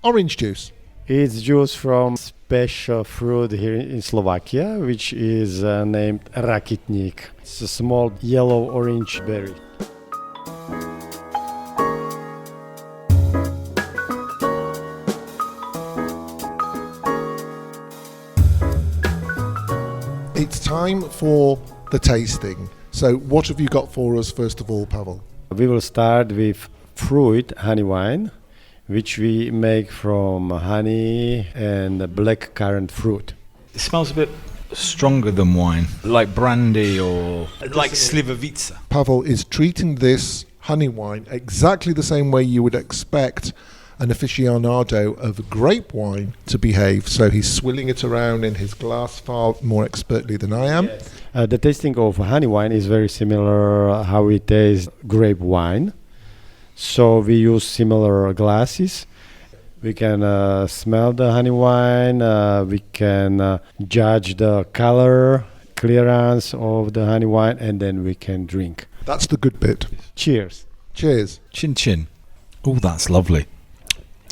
Speaker 1: orange juice.
Speaker 12: It's juice from special fruit here in Slovakia, which is named rakitnik. It's a small yellow-orange berry.
Speaker 1: It's time for the tasting. So what have you got for us, first of all, Pavel?
Speaker 12: We will start with fruit honey wine, which we make from honey and black currant fruit.
Speaker 2: It smells a bit stronger than wine, like brandy or like slivovica.
Speaker 1: Pavel is treating this honey wine exactly the same way you would expect an aficionado of grape wine to behave. So he's swilling it around in his glass far more expertly than I am.
Speaker 12: Yes. The tasting of honey wine is very similar how we taste grape wine. So we use similar glasses. We can smell the honey wine. We can judge the color, clearance of the honey wine, and then we can drink.
Speaker 1: That's the good bit.
Speaker 12: Cheers.
Speaker 1: Cheers.
Speaker 2: Chin chin. Oh, that's lovely.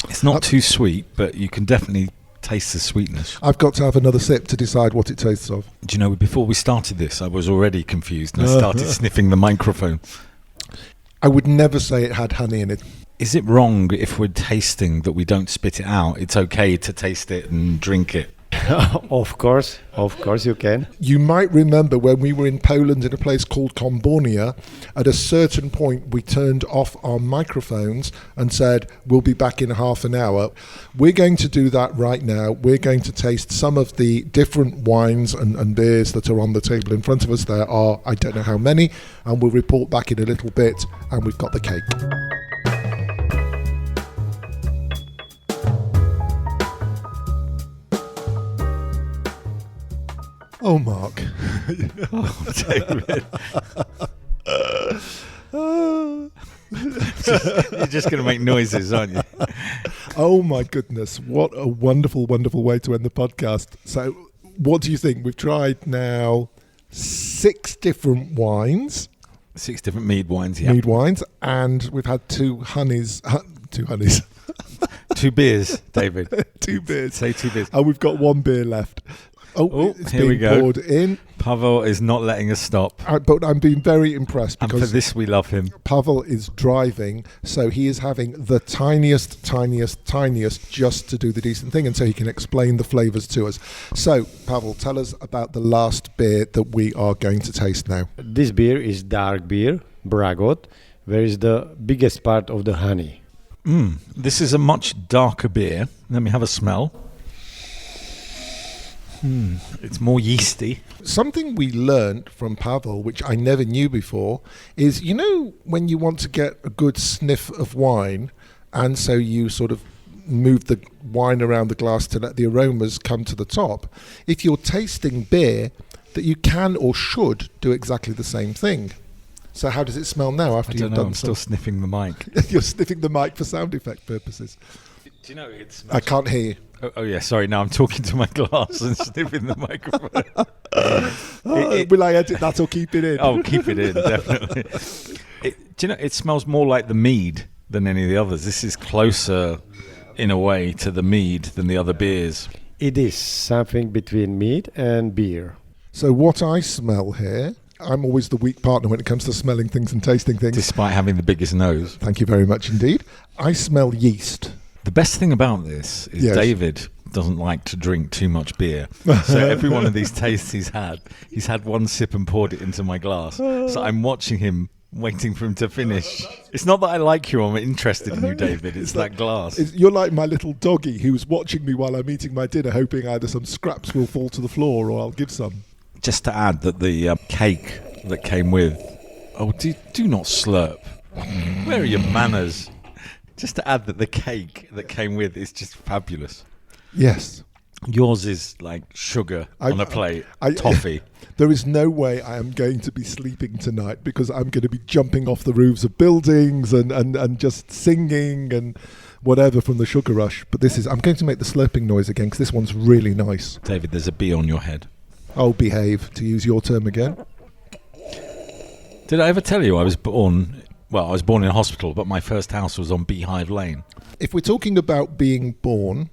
Speaker 2: It's not too sweet, but you can definitely taste the sweetness.
Speaker 1: I've got to have another sip to decide what it tastes of.
Speaker 2: Do you know, before we started this, I was already confused and I started sniffing the microphone.
Speaker 1: I would never say it had honey in it.
Speaker 2: Is it wrong if we're tasting that we don't spit it out? It's okay to taste it and drink it.
Speaker 12: Of course you can.
Speaker 1: You might remember when we were in Poland in a place called Kombornia, at a certain point we turned off our microphones and said, we'll be back in half an hour. We're going to do that right now. We're going to taste some of the different wines and beers that are on the table in front of us. There are, I don't know how many, and we'll report back in a little bit, and we've got the cake. Oh, Mark.
Speaker 2: Oh, David. You're just going to make noises, aren't you?
Speaker 1: Oh, my goodness. What a wonderful, wonderful way to end the podcast. So, what do you think? We've tried now 6 different wines.
Speaker 2: 6 different mead wines, yeah.
Speaker 1: Mead wines. And we've had 2 honeys. 2 honeys.
Speaker 2: 2 beers, David.
Speaker 1: 2 beers.
Speaker 2: Say 2 beers.
Speaker 1: And we've got 1 beer left. Oh, it's
Speaker 2: here we
Speaker 1: being
Speaker 2: go.
Speaker 1: poured in.
Speaker 2: Pavel is not letting us stop.
Speaker 1: But I'm being very impressed
Speaker 2: And
Speaker 1: because
Speaker 2: for this we love him.
Speaker 1: Pavel is driving, so he is having the tiniest just to do the decent thing, and so he can explain the flavours to us. So, Pavel, tell us about the last beer that we are going to taste now.
Speaker 12: This beer is dark beer, Bragot, where is the biggest part of the honey.
Speaker 2: This is a much darker beer. Let me have a smell. It's more yeasty.
Speaker 1: Something we learned from Pavel, which I never knew before, is, you know, when you want to get a good sniff of wine, and so you sort of move the wine around the glass to let the aromas come to the top, if you're tasting beer, that you can or should do exactly the same thing. So how does it smell now after
Speaker 2: I
Speaker 1: you've
Speaker 2: don't know,
Speaker 1: done
Speaker 2: I'm still sniffing the mic.
Speaker 1: You're sniffing the mic for sound effect purposes.
Speaker 2: Do you know it's?
Speaker 1: I can't hear you.
Speaker 2: Oh yeah, sorry. Now I'm talking to my glass and sniffing the microphone.
Speaker 1: Will I edit that or keep it in?
Speaker 2: Oh, keep it in, definitely. Do you know, it smells more like the mead than any of the others. This is closer, in a way, to the mead than the other beers.
Speaker 12: It is something between mead and beer.
Speaker 1: So what I smell here, I'm always the weak partner when it comes to smelling things and tasting things.
Speaker 2: Despite having the biggest nose.
Speaker 1: Thank you very much indeed. I smell yeast.
Speaker 2: The best thing about this is David doesn't like to drink too much beer. So every one of these tastes he's had one sip and poured it into my glass. So I'm watching him, waiting for him to finish. It's not that I like you, I'm interested in you, David. It's that glass.
Speaker 1: You're like my little doggy who's watching me while I'm eating my dinner, hoping either some scraps will fall to the floor or I'll give some.
Speaker 2: Just to add that the cake that came with... Oh, do not slurp. Where are your manners? Just to add that the cake that came with is just fabulous.
Speaker 1: Yes.
Speaker 2: Yours is like sugar on a plate, toffee.
Speaker 1: There is no way I am going to be sleeping tonight because I'm going to be jumping off the roofs of buildings and just singing and whatever from the sugar rush. But I'm going to make the slurping noise again because this one's really nice.
Speaker 2: David, there's a bee on your head.
Speaker 1: Oh, behave, to use your term again.
Speaker 2: Did I ever tell you I was born in a hospital, but my first house was on Beehive Lane?
Speaker 1: If we're talking about being born,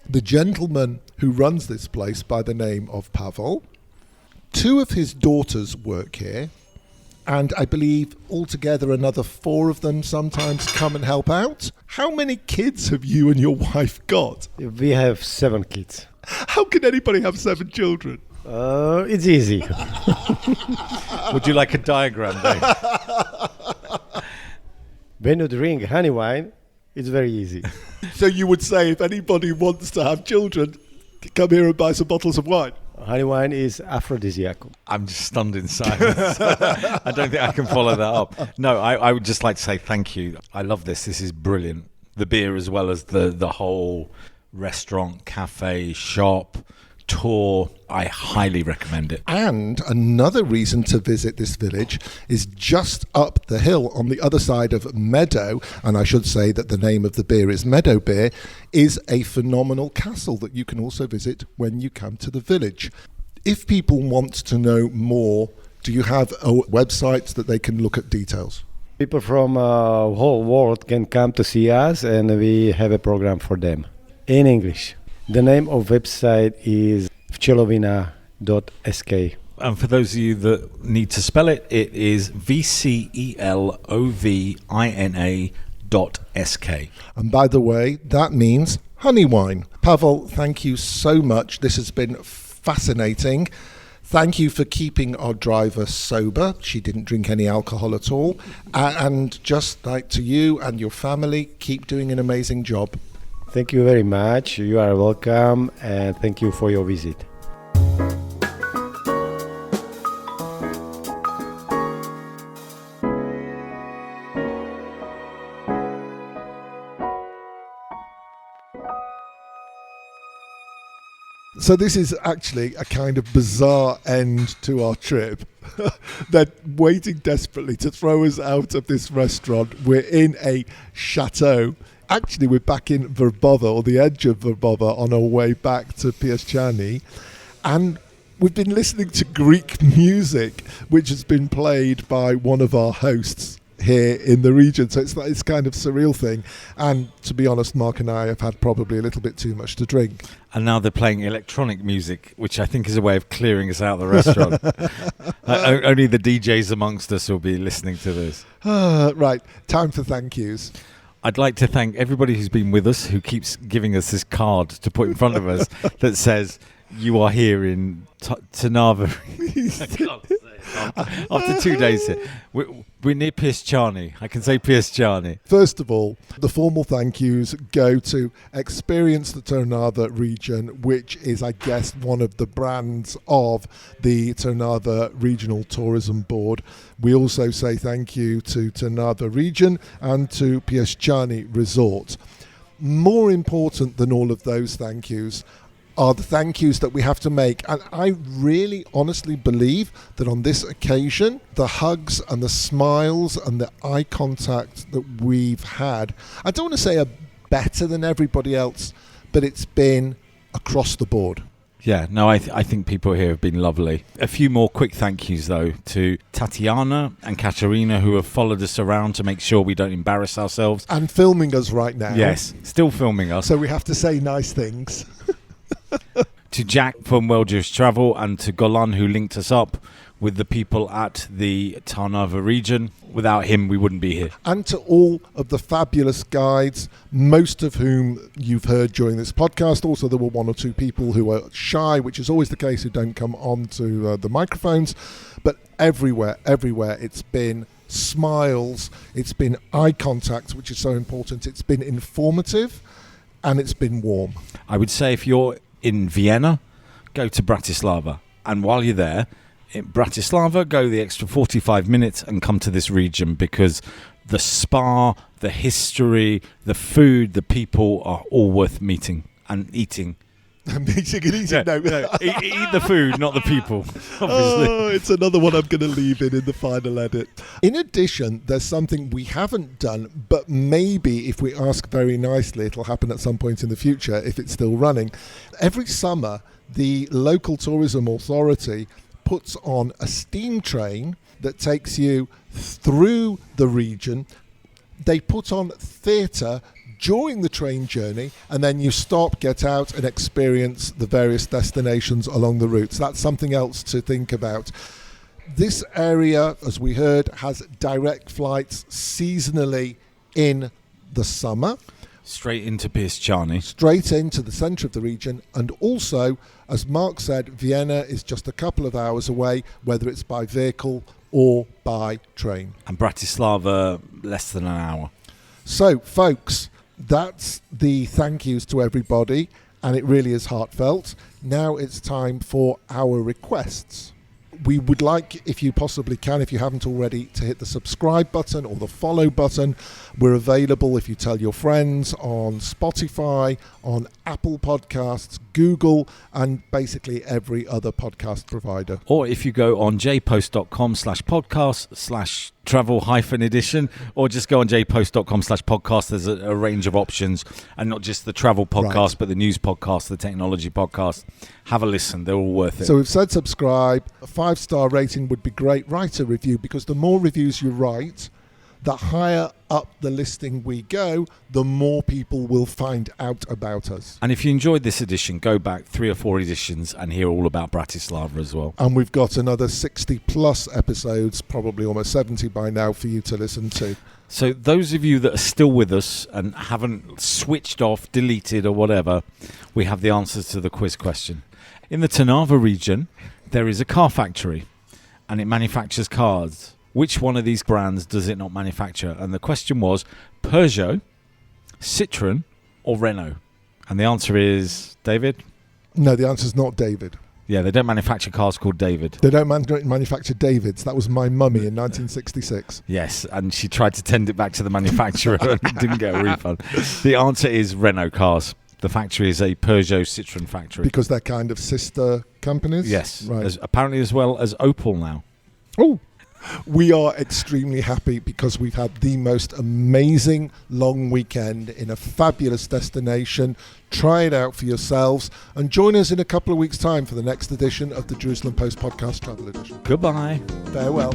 Speaker 1: the gentleman who runs this place by the name of Pavel, 2 of his daughters work here, and I believe altogether another 4 of them sometimes come and help out. How many kids have you and your wife got?
Speaker 12: We have 7 kids.
Speaker 1: How can anybody have 7 children?
Speaker 12: It's easy.
Speaker 2: Would you like a diagram, Dave?
Speaker 12: When you drink honey wine, it's very easy.
Speaker 1: So you would say if anybody wants to have children, come here and buy some bottles of wine?
Speaker 12: Honey wine is aphrodisiac.
Speaker 2: I'm just stunned in silence. I don't think I can follow that up. No, I would just like to say thank you. I love this. This is brilliant. The beer as well as the whole restaurant, cafe, shop, tour. I highly recommend it.
Speaker 1: And another reason to visit this village is just up the hill on the other side of Meadow, and I should say that the name of the beer is Meadow Beer, is a phenomenal castle that you can also visit when you come to the village. If people want to know more, do you have a website that they can look at details?
Speaker 12: People from the whole world can come to see us, and we have a program for them in English. The name of website is včelovina.sk.
Speaker 2: And for those of you that need to spell it, it is vcelovina.sk.
Speaker 1: And by the way, that means honey wine. Pavel, thank you so much. This has been fascinating. Thank you for keeping our driver sober. She didn't drink any alcohol at all. And just like to you and your family, keep doing an amazing job.
Speaker 12: Thank you very much. You are welcome, and thank you for your visit.
Speaker 1: So this is actually a kind of bizarre end to our trip. They're waiting desperately to throw us out of this restaurant. We're in a chateau. Actually, we're back in Vrbove, or the edge of Vrbove, on our way back to Piešťany. And we've been listening to Greek music, which has been played by one of our hosts here in the region. So it's kind of surreal thing. And to be honest, Mark and I have had probably a little bit too much to drink.
Speaker 2: And now they're playing electronic music, which I think is a way of clearing us out of the restaurant. Only the DJs amongst us will be listening to this.
Speaker 1: Right, time for thank yous.
Speaker 2: I'd like to thank everybody who's been with us, who keeps giving us this card to put in front of us that says, you are here in Trnava. After 2 days here. We're near Piešťany. I can say Piešťany.
Speaker 1: First of all, the formal thank yous go to Experience the Trnava region, which is, I guess, one of the brands of the Trnava Regional Tourism Board. We also say thank you to Trnava region and to Piešťany Resort. More important than all of those thank yous are the thank yous that we have to make. And I really honestly believe that on this occasion, the hugs and the smiles and the eye contact that we've had, I don't want to say are better than everybody else, but it's been across the board.
Speaker 2: Yeah, no, I think people here have been lovely. A few more quick thank yous, though, to Tatiana and Katerina, who have followed us around to make sure we don't embarrass ourselves.
Speaker 1: And filming us right now.
Speaker 2: Yes, still filming us.
Speaker 1: So we have to say nice things.
Speaker 2: To Jack from World Jewish Travel and to Golan, who linked us up with the people at the Trnava region. Without him, we wouldn't be here.
Speaker 1: And to all of the fabulous guides, most of whom you've heard during this podcast. Also, there were one or two people who are shy, which is always the case, who don't come on to the microphones. But everywhere, it's been smiles, it's been eye contact, which is so important. It's been informative, and it's been warm.
Speaker 2: I would say if you're in Vienna, go to Bratislava. And while you're there, in Bratislava, go the extra 45 minutes and come to this region, because the spa, the history, the food, the people are all worth meeting and eating.
Speaker 1: Meeting and eating?
Speaker 2: No. Eat the food, not the people, obviously.
Speaker 1: Oh, it's another one I'm going to leave in the final edit. In addition, there's something we haven't done, but maybe if we ask very nicely, it'll happen at some point in the future if it's still running. Every summer, the local tourism authority puts on a steam train that takes you through the region. They put on theatre during the train journey, and then you stop, get out, and experience the various destinations along the routes. That's something else to think about. This area, as we heard, has direct flights seasonally in the summer.
Speaker 2: Straight into Piešťany.
Speaker 1: Straight into the centre of the region. And also, as Mark said, Vienna is just a couple of hours away, whether it's by vehicle or by train.
Speaker 2: And Bratislava, less than an hour.
Speaker 1: So, folks, that's the thank yous to everybody, and it really is heartfelt. Now it's time for our requests. We would like, if you possibly can, if you haven't already, to hit the subscribe button or the follow button. We're available, if you tell your friends, on Spotify, on Apple Podcasts, Google, and basically every other podcast provider.
Speaker 2: Or if you go on jpost.com/podcast/travel-edition, or just go on jpost.com/podcast. There's a range of options, and not just the travel podcast, right, but the news podcast, the technology podcast. Have a listen. They're all worth it.
Speaker 1: So we've said subscribe. A 5-star rating would be great. Write a review, because the more reviews you write, the higher up the listing we go, the more people will find out about us.
Speaker 2: And if you enjoyed this edition, go back 3 or 4 editions and hear all about Bratislava as well.
Speaker 1: And we've got another 60 plus episodes, probably almost 70 by now, for you to listen to.
Speaker 2: So those of you that are still with us and haven't switched off, deleted or whatever, we have the answers to the quiz question. In the Trnava region, there is a car factory, and it manufactures cars. Which one of these brands does it not manufacture? And the question was Peugeot, Citroën, or Renault? And the answer is, David?
Speaker 1: No, the answer is not David.
Speaker 2: Yeah, they don't manufacture cars called David.
Speaker 1: They don't manufacture Davids. That was my mummy in 1966.
Speaker 2: Yes, and she tried to tend it back to the manufacturer and didn't get a refund. The answer is Renault cars. The factory is a Peugeot Citroën factory.
Speaker 1: Because they're kind of sister companies?
Speaker 2: Yes,
Speaker 1: right.
Speaker 2: Apparently as well as Opel now.
Speaker 1: Oh, we are extremely happy because we've had the most amazing long weekend in a fabulous destination. Try it out for yourselves and join us in a couple of weeks' time for the next edition of the Jerusalem Post Podcast Travel Edition.
Speaker 2: Goodbye.
Speaker 1: Farewell.